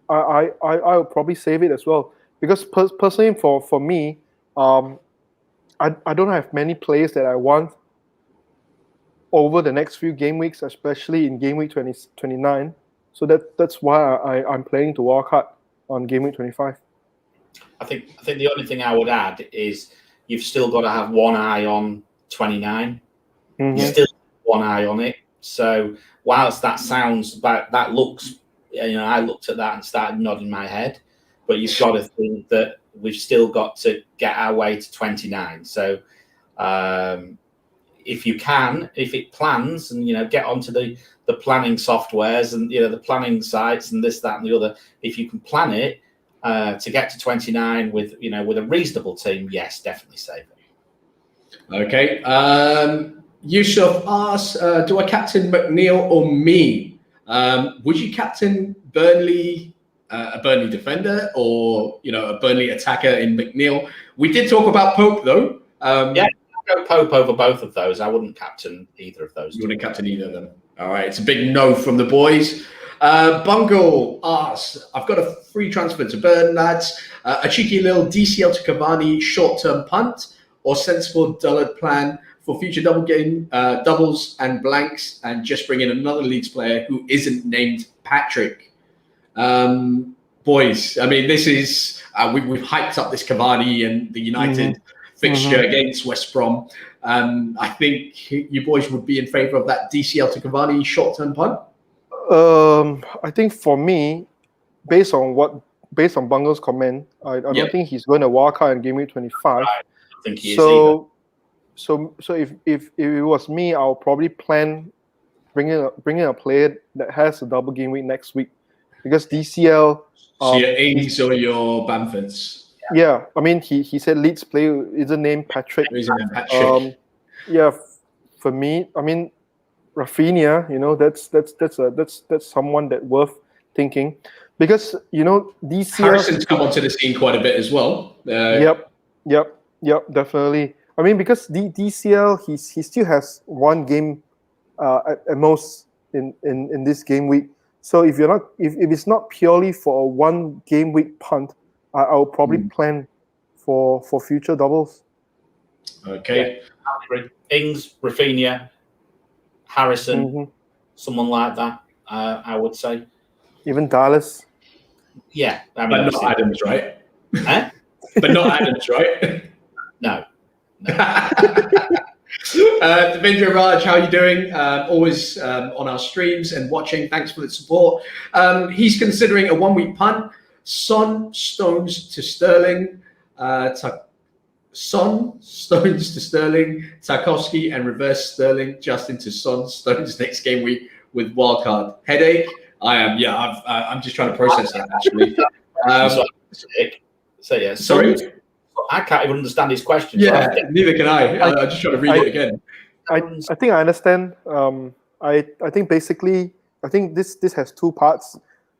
I would probably save it as well, because personally for me, I don't have many players that I want over the next few game weeks, especially in game week 29. So that's why I'm playing to wildcard on game week 25. I think the only thing I would add is you've still got to have one eye on 29. Mm-hmm. You still have one eye on it. So whilst that looks, I looked at that and started nodding my head, but you've got to think that we've still got to get our way to 29. So if it plans and get onto the planning softwares and the planning sites and this, that, and the other, if you can plan it to get to 29 with a reasonable team, yes, definitely save it. Okay. Yusuf asks, do I captain McNeil or me? Would you captain Burnley, a Burnley defender, or a Burnley attacker in McNeil? We did talk about Pope though. Yeah, I'd go Pope over both of those. I wouldn't captain either of those. You wouldn't captain either of them. All right, it's a big no from the boys. Bungle asks, I've got a free transfer to Burn, lads. A cheeky little DCL to Cavani short-term punt, or sensible dullard plan for future doubles and blanks, and just bring in another Leeds player who isn't named Patrick. Boys, this is we've hyped up this Cavani and the United fixture against West Brom. I think you boys would be in favour of that DCL to Cavani short-term punt. I think for me, based on Bungle's comment, I don't think he's going to walk out in game week 25. I don't think he is either. So if it was me, I'll probably plan bringing a player that has a double game week next week, because DCL. So your Ings or your Bamfords? Yeah, he said Leeds player isn't named Patrick. Yeah, for me, Rafinha, that's someone that worth thinking, because DCL. Harrison's come onto the scene quite a bit as well. Yep, definitely. Because DCL, he still has one game at most in this game week. So if it's not purely for a 1 game week punt, I'll probably plan for future doubles. Okay. Yeah, Ings, Rafinha, Harrison, someone like that, I would say. Even Dallas. Yeah. But not Adams, right? Huh? But not Adams, right? No. Devendra Raj, how are you doing? Always on our streams and watching. Thanks for the support. He's considering a 1 week punt. Son, Stones to Sterling. Son, Stones to Sterling. Tarkowski and reverse Sterling. Justin to Son, Stones next game week with wildcard. Headache? I am. Yeah, I'm just trying to process that actually. So yeah. Sorry? I can't even understand his question. Yeah, neither can I. I'm just trying to read it again. I think I understand. I think basically, this has 2 parts.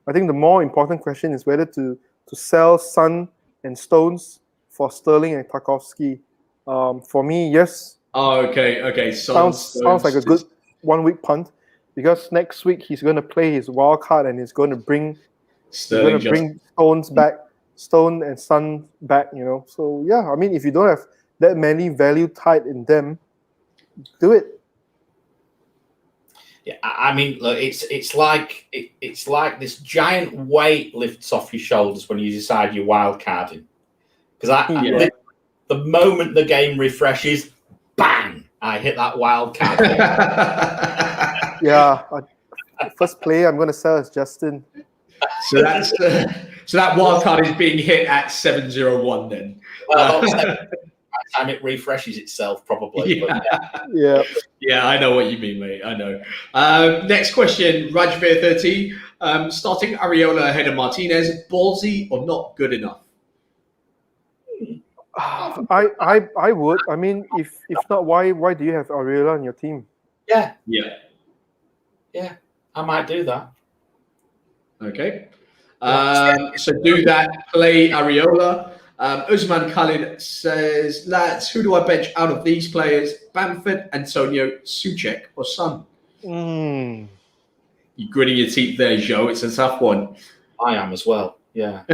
I think the more important question is whether to sell Son and Stones for Sterling and Tarkowski. For me, yes. Oh, okay. Sounds like a good 1 week punt, because next week he's going to play his wild card and he's going to bring Stones back. Stone and Son back, So yeah, if you don't have that many value tied in them, do it. Yeah, look, it's like this giant weight lifts off your shoulders when you decide you're wild carding. Because the moment the game refreshes, bang, I hit that wild card. Yeah, first player I'm going to sell is Justin. So that's so that wild card is being hit at 7:01 then. Well, time it refreshes itself, probably. Yeah. Yeah. I know what you mean, mate. I know. Next question, Rajveer30. Starting Areola ahead of Martinez, ballsy or not good enough? I would. I mean, if not, why do you have Areola on your team? Yeah, Yeah. I might do that. Okay. So do that. Play Areola. Usman Khalid says, lads, who do I bench out of these players? Bamford, Antonio, Souček, or Son? Mm. You're gritting your teeth there, Joe. It's a tough one. I am as well. Yeah.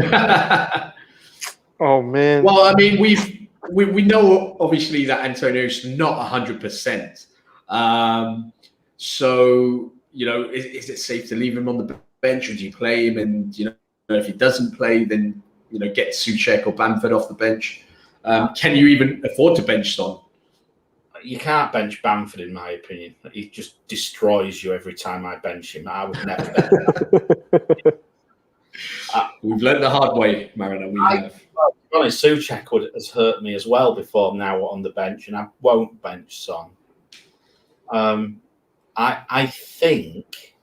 Oh man. Well, I mean, we know obviously that Antonio's not 100%. So is it safe to leave him on the bench, or do you play him? And if he doesn't play, then get Souček or Bamford off the bench. Can you even afford to bench Son? You can't bench Bamford, in my opinion. He just destroys you every time I bench him. I would never bench him. We've learned the hard way, Mariner. We have. To be honest, Souček has hurt me as well before now on the bench, and I won't bench Son. I think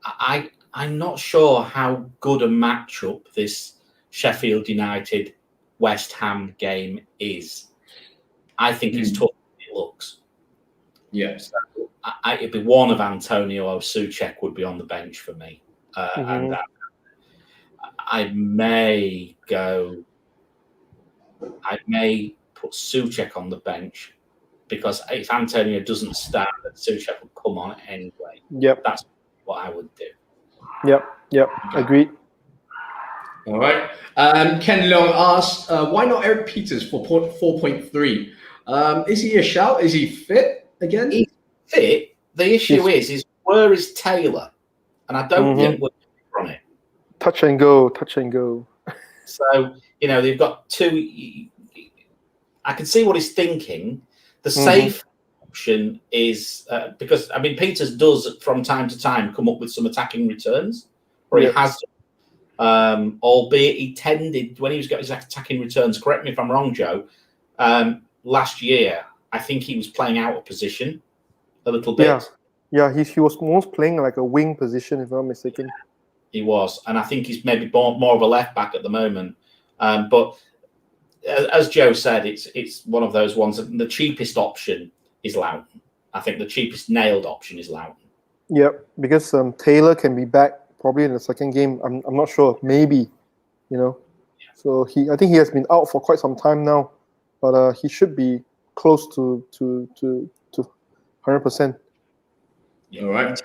I'm not sure how good a matchup this Sheffield United West Ham game is. I think it's tougher than it looks. Yeah. So it'd be one of Antonio or Souček would be on the bench for me, and I may put Souček on the bench, because if Antonio doesn't start, then Souček will come on anyway. Yep. That's what I would do. Yep. Agreed. All right. Ken Long asks, why not Eric Peters for 4.3? Is he a shout? Is he fit again? He's fit. The issue is where is Taylor? And I don't think we're on it. Touch and go. So, they've got two. I can see what he's thinking. The safe option is because, Peters does from time to time come up with some attacking returns, or he has, albeit he tended, when he's got his attacking returns, correct me if I'm wrong, Joe, last year, I think he was playing out of position a little bit. Yeah, he was almost playing like a wing position, if I'm not mistaken. He was, and I think he's maybe more of a left back at the moment. But as Joe said, it's one of those ones. The cheapest option is Loughton. I think the cheapest nailed option is Loughton. Yep, because Taylor can be back probably in the second game. I'm not sure. Maybe, So I think he has been out for quite some time now, but he should be close to 100%. All right.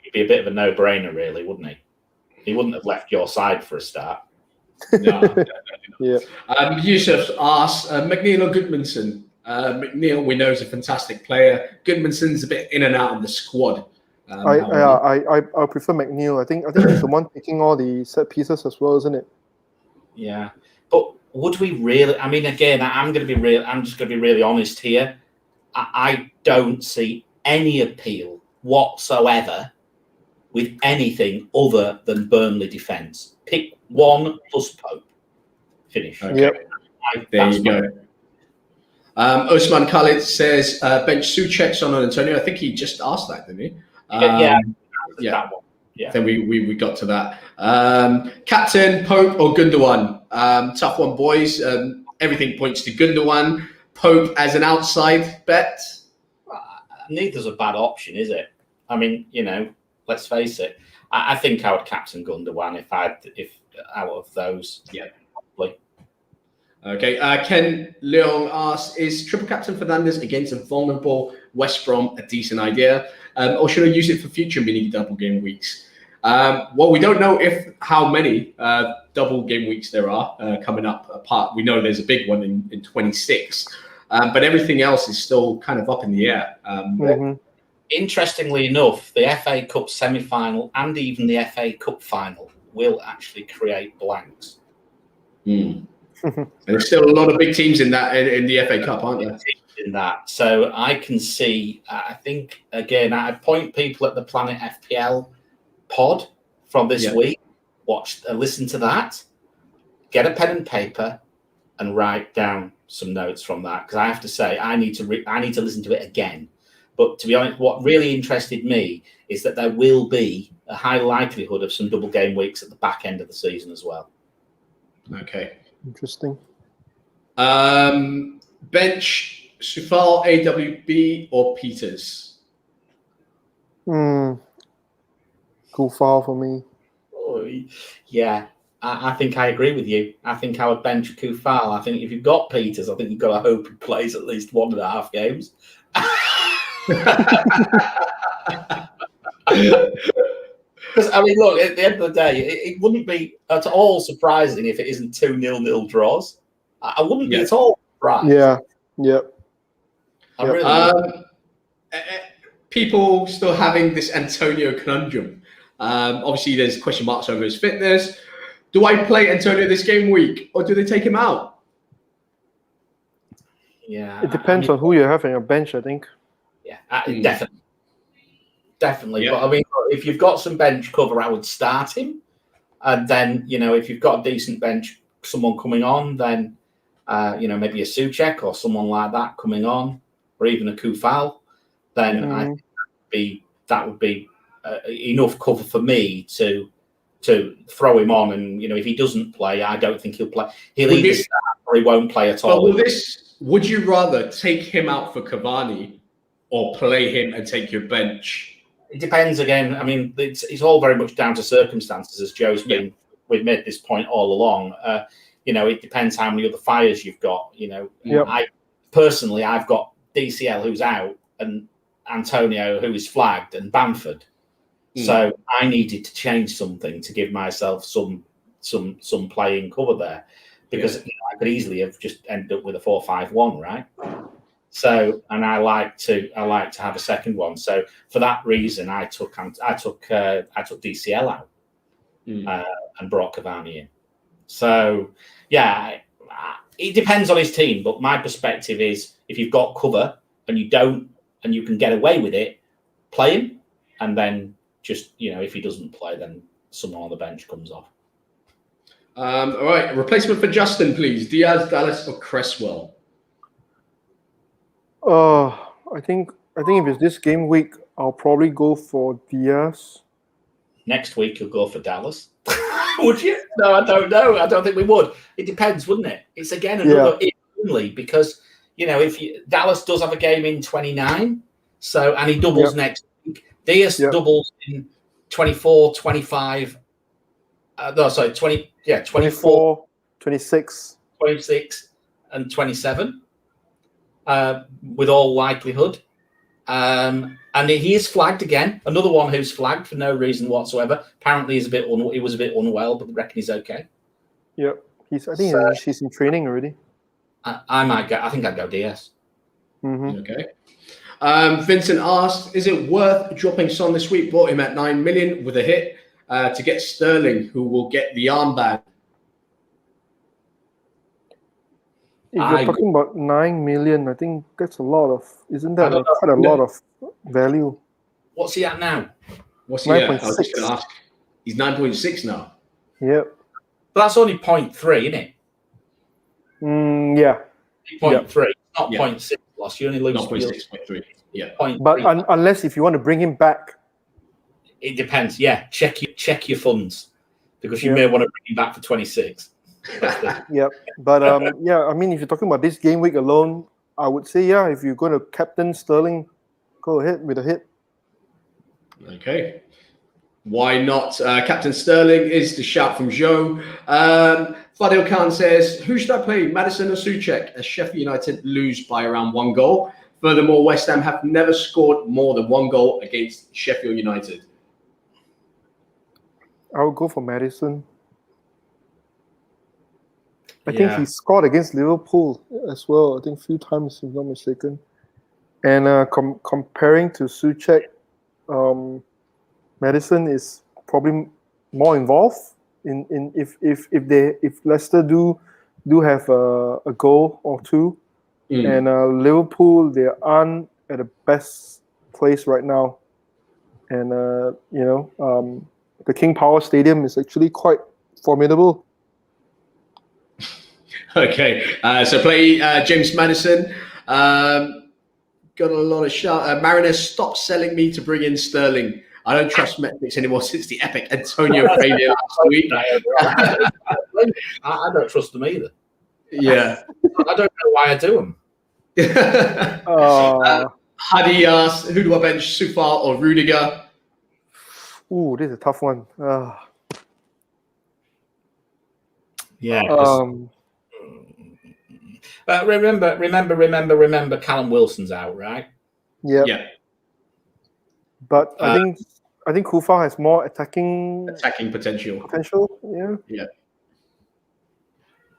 He'd be a bit of a no-brainer, really, wouldn't he? He wouldn't have left your side for a start. No, Yeah. Yusuf asks, McNeil or Goodmanson? McNeil, we know, is a fantastic player. Goodmanson's a bit in and out of the squad. I prefer McNeil. I think he's the one taking all the set pieces as well, isn't it? Yeah, but would we really? Again, I'm just going to be really honest here. I don't see any appeal whatsoever with anything other than Burnley defence. Pick one plus Pope. Finish. Okay. Yep. There you go. Usman Khalid says bench Souček, Son and Antonio. I think he just asked that, didn't he? That one. Yeah. Then we got to that. Captain, Pope or Gundogan? Tough one, boys. Everything points to Gundogan. Pope as an outside bet. Neither's a bad option, is it? Let's face it. I think I would captain Gundogan if out of those. Yeah. Probably. Okay. Ken Leong asks, is triple captain Fernandes against a vulnerable West Brom a decent idea? Or should I use it for future mini double game weeks? Well, we don't know how many double game weeks there are coming up apart. We know there's a big one in 26, but everything else is still kind of up in the air. Interestingly enough, the FA Cup semi-final and even the FA Cup final will actually create blanks. And there's still a lot of big teams in the FA Cup, aren't there? In that, so I can see. I think again, I point people at the Planet FPL pod from this week. Listen to that. Get a pen and paper and write down some notes from that, because I have to say I need to listen to it again. But to be honest, what really interested me is that there will be a high likelihood of some double game weeks at the back end of the season as well. Okay. Interesting. Bench, Sufal, AWB, or Peters? Cool foul for me. Oh, yeah, I think I agree with you. I think I would bench Kufal. I think if you've got Peters, I think you've got to hope he plays at least 1.5 games. Because, I mean, look, at the end of the day, it wouldn't be at all surprising if it isn't 2 0-0 draws. I wouldn't be at all surprised. Yeah, yep. I really would. People still having this Antonio conundrum. Obviously, there's question marks over his fitness. Do I play Antonio this game week, or do they take him out? Yeah, It depends on who you have on your bench, I think. Yeah, definitely. Yeah. But I mean, if you've got some bench cover, I would start him. And then, if you've got a decent bench, someone coming on, then, maybe a Souček or someone like that coming on, or even a Kufal, then I think that would be enough cover for me to throw him on. And, if he doesn't play, I don't think he'll play. He'll either start or he won't play at all. Would you rather take him out for Cavani or play him and take your bench? It depends again. I mean, it's all very much down to circumstances, as Joe's been. We've made this point all along. It depends how many other fires you've got. I've got DCL who's out and Antonio who is flagged and Bamford. So I needed to change something to give myself some playing cover there, because I could easily have just ended up with a 4-5-1, right? So, and I like to have a second one. So for that reason, I took DCL out and brought Cavani in. So yeah, it depends on his team. But my perspective is, if you've got cover and you can get away with it, play him, and then just if he doesn't play, then someone on the bench comes off. All right, replacement for Justin, please. Diaz, Dallas, or Cresswell? I think if it's this game week, I'll probably go for Diaz. Next week you'll go for Dallas. Would you? No, I don't know. I don't think we would. It depends, wouldn't it? It's again another only because if Dallas does have a game in 29, and he doubles next week. Diaz doubles in 24, 25. 20. Yeah, 24, 26, and 27. With all likelihood. And he is flagged again. Another one who's flagged for no reason whatsoever. Apparently he was a bit unwell, but I reckon he's okay. Yep. He's in training already. I think I'd go DS. Mm-hmm. Okay. Vincent asked, is it worth dropping Son this week? Bought him at 9 million with a hit to get Sterling, who will get the armband. If you're talking about 9 million, I think that's a lot of. Isn't that quite a lot of value? What's he at now? What's he at? 9.6. He's 9.6 now. Yep. But that's only 0.3, isn't it? Yeah. 0.3, not 0.6 loss. You only lose 0.6.3. Yeah. But unless if you want to bring him back, it depends. Yeah, check your funds, because you may want to bring him back for 26. Yep. But I mean, if you're talking about this game week alone, I would say if you're going to captain Sterling, go ahead with a hit. Okay. Why not? Captain Sterling is the shout from Joe. Fadil Khan says, who should I play, Maddison or Souček, as Sheffield United lose by around 1 goal? Furthermore, West Ham have never scored more than 1 goal against Sheffield United. I would go for Maddison. I think he scored against Liverpool as well. I think a few times, if I'm not mistaken. And comparing to Souček, Maddison is probably more involved in if Leicester do have a goal or two, and Liverpool, they aren't at the best place right now, and the King Power Stadium is actually quite formidable. Okay, so play James Madison. Got a lot of shout. Mariner, stop selling me to bring in Sterling. I don't trust metrics anymore since the epic Antonio failure last week. I don't trust them either. Yeah. I don't know why I do them. Hadi asks, who do I bench, Sufal or Rudiger? Ooh, this is a tough one. Yeah. Remember, Callum Wilson's out, right? Yeah. But I think Kufal has more attacking potential. Yeah.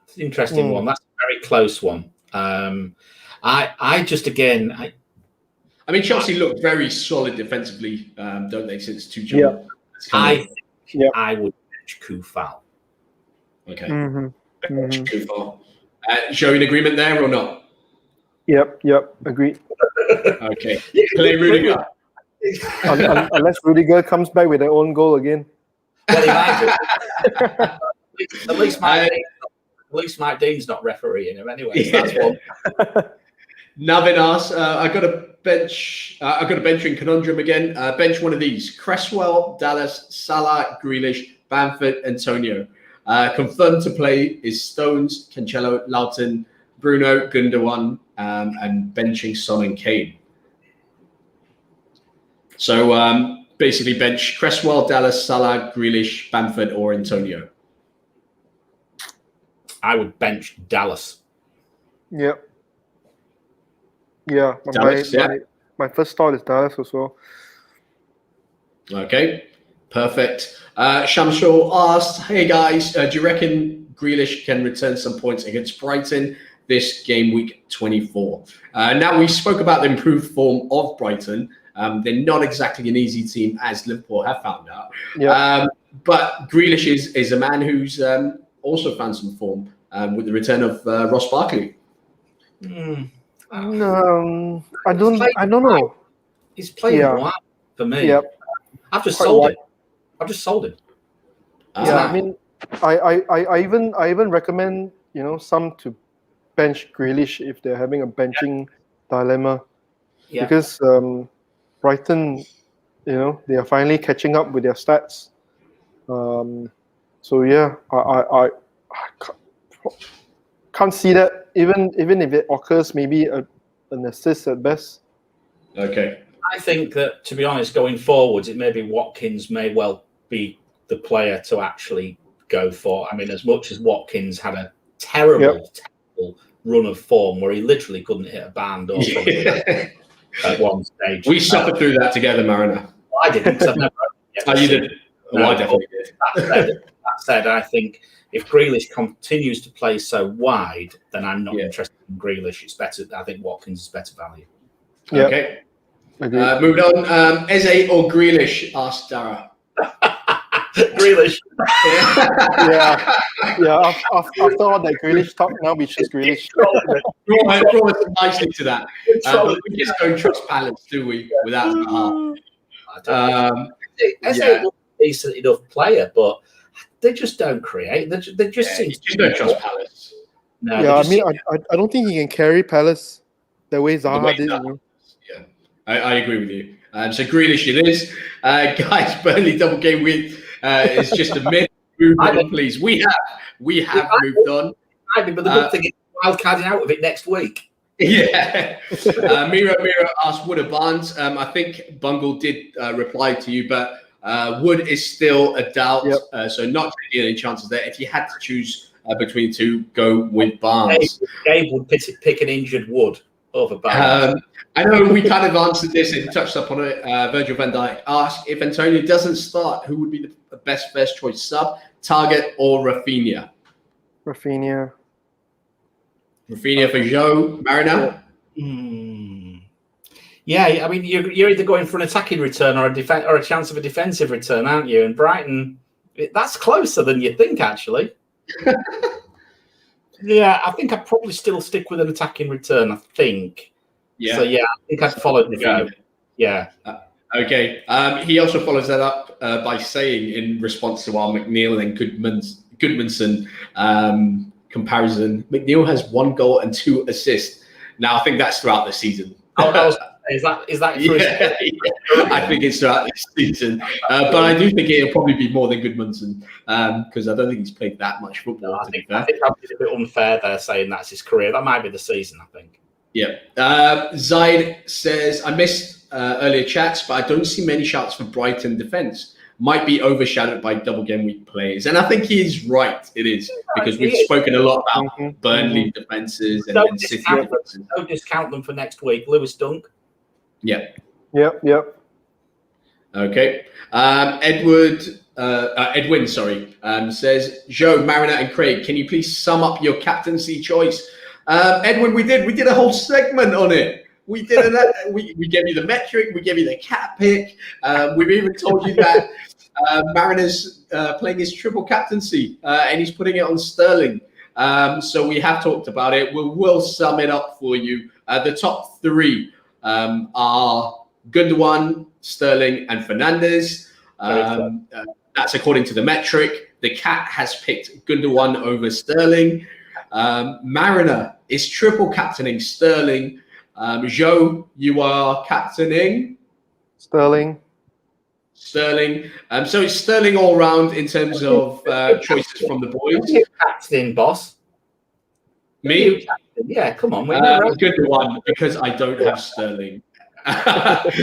It's an interesting one. That's a very close one. I mean, Chelsea look very solid defensively, don't they? Since Tuchel. I would bench Kufal. Okay. Kufal. Joe, in agreement there or not? Yep. Agreed. Okay. Play Rudiger. Unless Rudiger comes back with their own goal again. Well, he might do. At least Mike Dean's not refereeing him anyway. So that's one. Navin asks, I got a benching conundrum again. Bench one of these: Cresswell, Dallas, Salah, Grealish, Bamford, Antonio. Confirmed to play is Stones, Cancelo, Loughton, Bruno, Gundogan, and benching Son and Kane. So basically bench Cresswell, Dallas, Salah, Grealish, Bamford, or Antonio. I would bench Dallas. Yep. Yeah. Dallas, my first thought is Dallas as well. Okay. Perfect. Shamshul asked, hey guys, do you reckon Grealish can return some points against Brighton this game week 24? Now, we spoke about the improved form of Brighton. They're not exactly an easy team, as Liverpool have found out. But Grealish is a man who's also found some form with the return of Ross Barkley. I don't know. He's playing wide for me. Yep. I've just sold him. Yeah, I mean, I even recommend some to bench Grealish if they're having a benching dilemma, because Brighton, they are finally catching up with their stats. So yeah, I can't see that even if it occurs, maybe an assist at best. Okay. I think that, to be honest, going forwards, it may be Watkins may well be the player to actually go for. I mean, as much as Watkins had a terrible run of form where he literally couldn't hit a band or something at one stage. We suffered through that together, Mariner. Well, I didn't. I've never you did? No, I definitely did. That said, I think if Grealish continues to play so wide, then I'm not interested in Grealish. It's better. I think Watkins is better value. Yep. Okay. Moving on. Eze or Grealish? Asked Dara. Grealish. After all that Grealish talk, now we choose Grealish. Draw us nicely to that. We just don't trust Palace, do we? Without Eze is a decent enough player, but they just don't create. They just seem to don't trust Palace. No, I mean, I don't think he can carry Palace the way Zaha did. Yeah, I agree with you. So Grealish it is. Guys, Burnley double game week is just a myth. Move on, please. We have moved on. But the good thing is wildcarding out of it next week. Yeah. Mira asked Wood or Barnes. I think Bungle did reply to you, but Wood is still a doubt. Yep. So not taking any chances there. If you had to choose between the two, go with Barnes. Gabe would pick an injured Wood over Barnes. I know we kind of answered this and touched up on it. Virgil van Dijk asked, if Antonio doesn't start, who would be the best first choice sub, Target or Rafinha? Rafinha for Joe, Mariner? Yeah, I mean, you're either going for an attacking return or a chance of a defensive return, aren't you? And Brighton, that's closer than you think, actually. Yeah, I think I'd probably still stick with an attacking return, I think. Yeah. So, yeah, I think I'd follow Rafinha. Yeah. Okay. He also follows that up by saying, in response to our McNeil and Goodmanson comparison. McNeil has 1 goal and 2 assists. Now, I think that's throughout the season. Is that yeah, I think it's throughout this season. But I do think it'll probably be more than Goodmanson because I don't think he's played that much football. I think that'd be a bit unfair there saying that's his career. That might be the season, I think. Yeah. Zaid says, I missed earlier chats, but I don't see many shouts for Brighton defence. Might be overshadowed by double game week players. And I think he is right. It is because we've spoken a lot about Burnley defences and City defences. Don't discount them for next week. Lewis Dunk. Yeah. Yep. Okay. Edwin, says, Joe, Mariner and Craig, can you please sum up your captaincy choice? Edwin, we did a whole segment on it. We did we gave you the metric, we gave you the cat pick. We've even told you that Mariner's playing his triple captaincy and he's putting it on Sterling. So we have talked about it. We'll sum it up for you. The top 3 are Gundogan, Sterling, and Fernandes. That's according to the metric. The cat has picked Gundogan over Sterling. Mariner is triple captaining Sterling. Joe, you are captaining Sterling. So it's Sterling all round in terms of choices from the boys. You're captaining, boss. Me? Yeah, come on. Good one because I don't have Sterling. But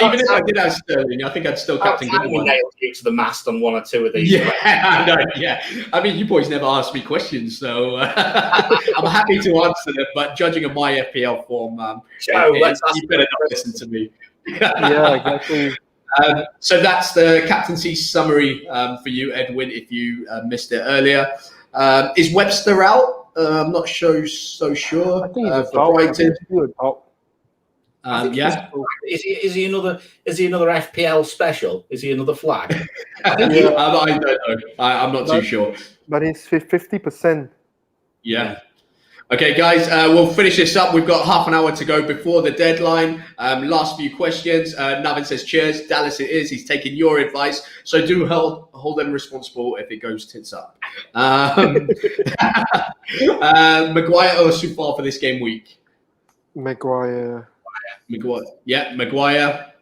even if I did have Sterling, I think I'd still captain Gundogan. Nailed you to the mast on 1 or 2 of these. Yeah, I know, yeah. I mean, you boys never asked me questions, so I'm happy to answer them. But judging on my FPL form, you better not listen to me. Yeah, exactly. So that's the captaincy summary for you, Edwin, if you missed it earlier. Is Webster out? I'm not so sure. I think he's out. Yeah. Is he another FPL special? Is he another flag? I don't know. I'm not too sure. But it's 50%. Yeah. Okay, guys, we'll finish this up. We've got half an hour to go before the deadline. Last few questions. Navin says, cheers. Dallas it is. He's taking your advice. So do hold them responsible if it goes tits up. Maguire or Sufar for this game week? Maguire. Yeah, Maguire.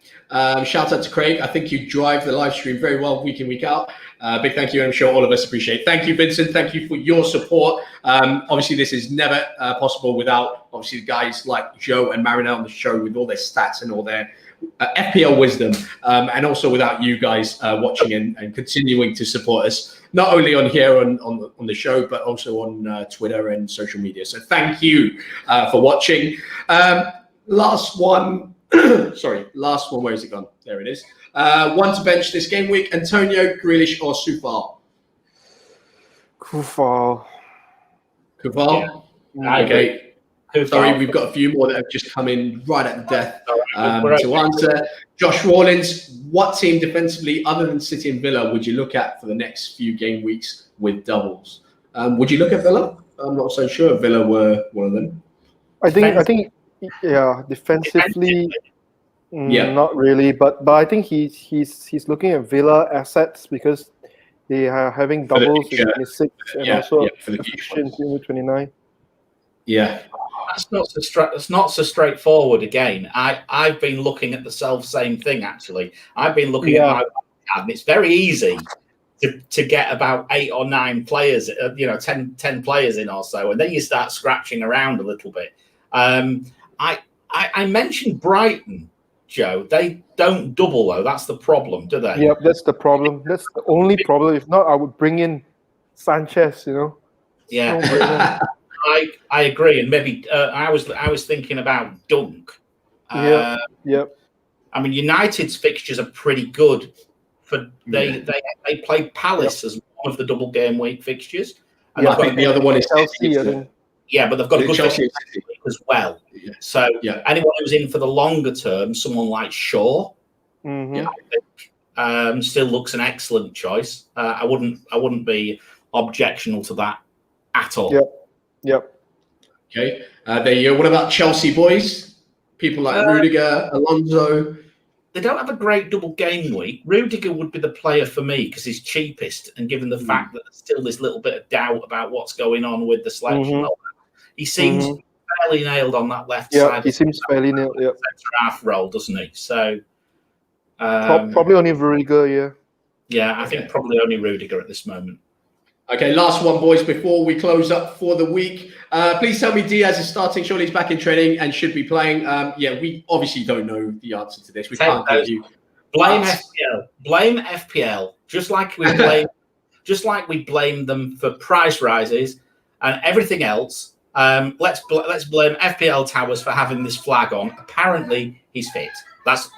Shout out to Craig. I think you drive the live stream very well week in, week out. Big thank you. I'm sure all of us appreciate it. Thank you, Vincent. Thank you for your support. Obviously, this is never possible without, obviously, guys like Joe and Mariner on the show with all their stats and all their FPL wisdom. And also without you guys watching and continuing to support us, not only on here on the show, but also on Twitter and social media. So thank you for watching. Last one. Last one. Where is it gone? There it is. One to bench this game week: Antonio, Grealish, or Sufar. Kufal. Yeah. Okay. Sorry, we've got a few more that have just come in right at the death to answer. Josh Rawlins, what team defensively, other than City and Villa, would you look at for the next few game weeks with doubles? Would you look at Villa? I'm not so sure. Villa were one of them. I think. Yeah, defensively, not really. But I think he's looking at Villa assets because they are having doubles in 26 and also for the future in 29. Yeah, that's not so straightforward. Again, I've been looking at the same thing actually. I've been looking at my and it's very easy to get about 8 or 9 players, 10 players in or so, and then you start scratching around a little bit. I mentioned Brighton, Joe. They don't double though. That's the problem, do they? Yep, that's the problem. That's the only problem. If not, I would bring in Sanchez. Yeah, I agree. And maybe I was thinking about Dunk. Yep. I mean, United's fixtures are pretty good. They play Palace as one of the double game week fixtures. And I think the other one is Chelsea. Yeah, but they've got a good Chelsea as well. Yeah. So anyone who's in for the longer term, someone like Shaw, I think, still looks an excellent choice. I wouldn't be objectional to that at all. Yep. Okay. There you go. What about Chelsea boys? People like Rudiger, Alonso. they don't have a great double game week. Rudiger would be the player for me because he's cheapest, and given the fact that there's still this little bit of doubt about what's going on with the selection, he seems fairly nailed on that left side. Yeah, he seems fairly nailed. Yeah, centre half role, doesn't he? So probably only Rudiger. Yeah. Yeah, I think probably only Rudiger at this moment. Okay, last one, boys, before we close up for the week. Please tell me Diaz is starting. Surely he's back in training and should be playing. Yeah, we obviously don't know the answer to this. We can't give you. Blame FPL. Blame FPL. Just like we blame them for price rises and everything else. Let's blame FPL Towers for having this flag on. Apparently, he's fit. That's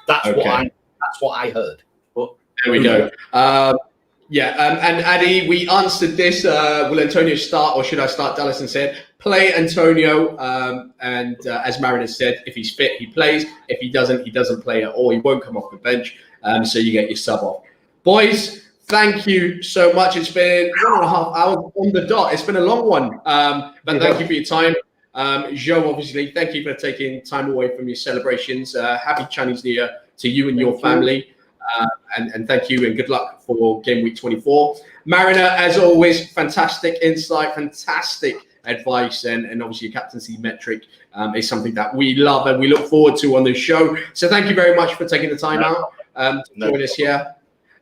what I heard. But there we go. And Addy, we answered this. Will Antonio start or should I start? Dallison said, play Antonio. As Mariner said, if he's fit, he plays. If he doesn't play at all. He won't come off the bench. So you get your sub off. Boys, thank you so much. It's been 1.5 hours on the dot. It's been a long one. But thank you for your time. Joe, obviously, thank you for taking time away from your celebrations. Happy Chinese New Year to you and your family. And thank you and good luck for game week 24. Mariner, as always, fantastic insight, fantastic advice, and obviously your captaincy metric is something that we love and we look forward to on this show. So thank you very much for taking the time out to join us here.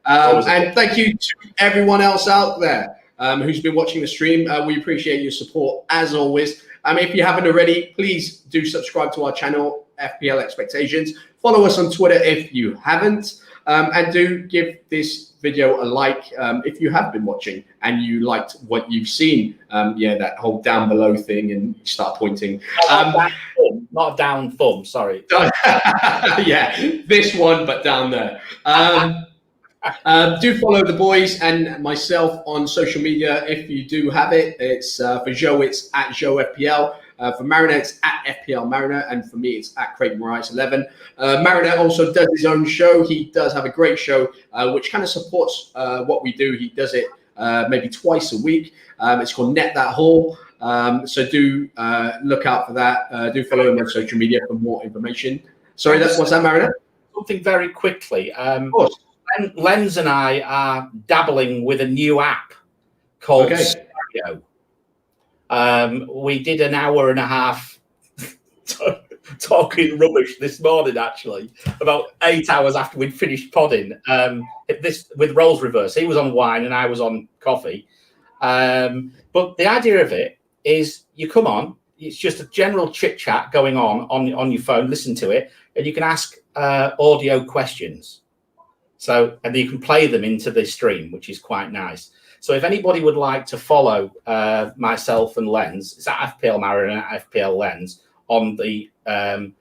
And thank you to everyone else out there who's been watching the stream. We appreciate your support as always. If you haven't already, please do subscribe to our channel, FPL Expectations. Follow us on Twitter if you haven't. And do give this video a like if you have been watching and you liked what you've seen. That whole down below thing and start pointing. Not a down thumb, sorry. This one, but down there. Do follow the boys and myself on social media if you do have it. It's for Joe, it's at JoeFPL. For Mariner, it's at FPL Mariner, and for me, it's at Craig Moraes 11. Mariner also does his own show. He does have a great show, which kind of supports what we do. He does it maybe twice a week. It's called Net That Haul. So do look out for that. Do follow him on social media for more information. Sorry, what's that, Mariner? Something very quickly. Of course. Lens and I are dabbling with a new app called Stereo. We did an hour and a half talking rubbish this morning, actually, about 8 hours after we'd finished podding. This with roles reverse. He was on wine and I was on coffee. But the idea of it is you come on, it's just a general chit chat going on your phone, listen to it, and you can ask audio questions. So, and you can play them into the stream, which is quite nice. So if anybody would like to follow myself and Lens, it's at FPL Mariner and at FPL Lens on the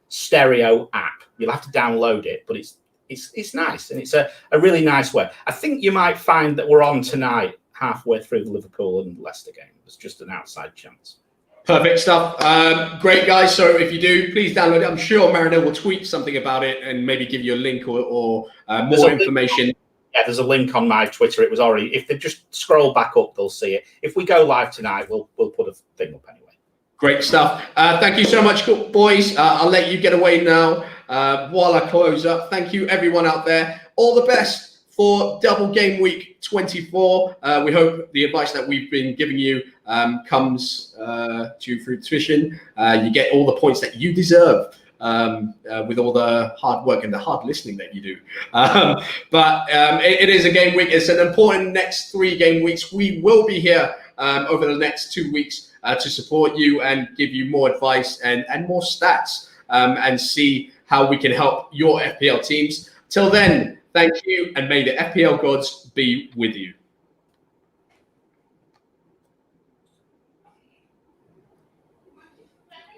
Stereo app. You'll have to download it, but it's nice and it's a really nice way. I think you might find that we're on tonight halfway through the Liverpool and Leicester game. It's just an outside chance. Perfect stuff. Great, guys. So if you do, please download it. I'm sure Mariner will tweet something about it and maybe give you a link or more information. Yeah, there's a link on my Twitter. It was already. If they just scroll back up, they'll see it. If we go live tonight, we'll put a thing up anyway. Great stuff. Thank you so much, boys. I'll let you get away now while I close up. Thank you, everyone out there. All the best for double game week 24. We hope the advice that we've been giving you comes to fruition. You get all the points that you deserve. With all the hard work and the hard listening that you do. But it is a game week. It's an important next 3 game weeks. We will be here over the next 2 weeks to support you and give you more advice and more stats and see how we can help your FPL teams. Till then, thank you, and may the FPL gods be with you.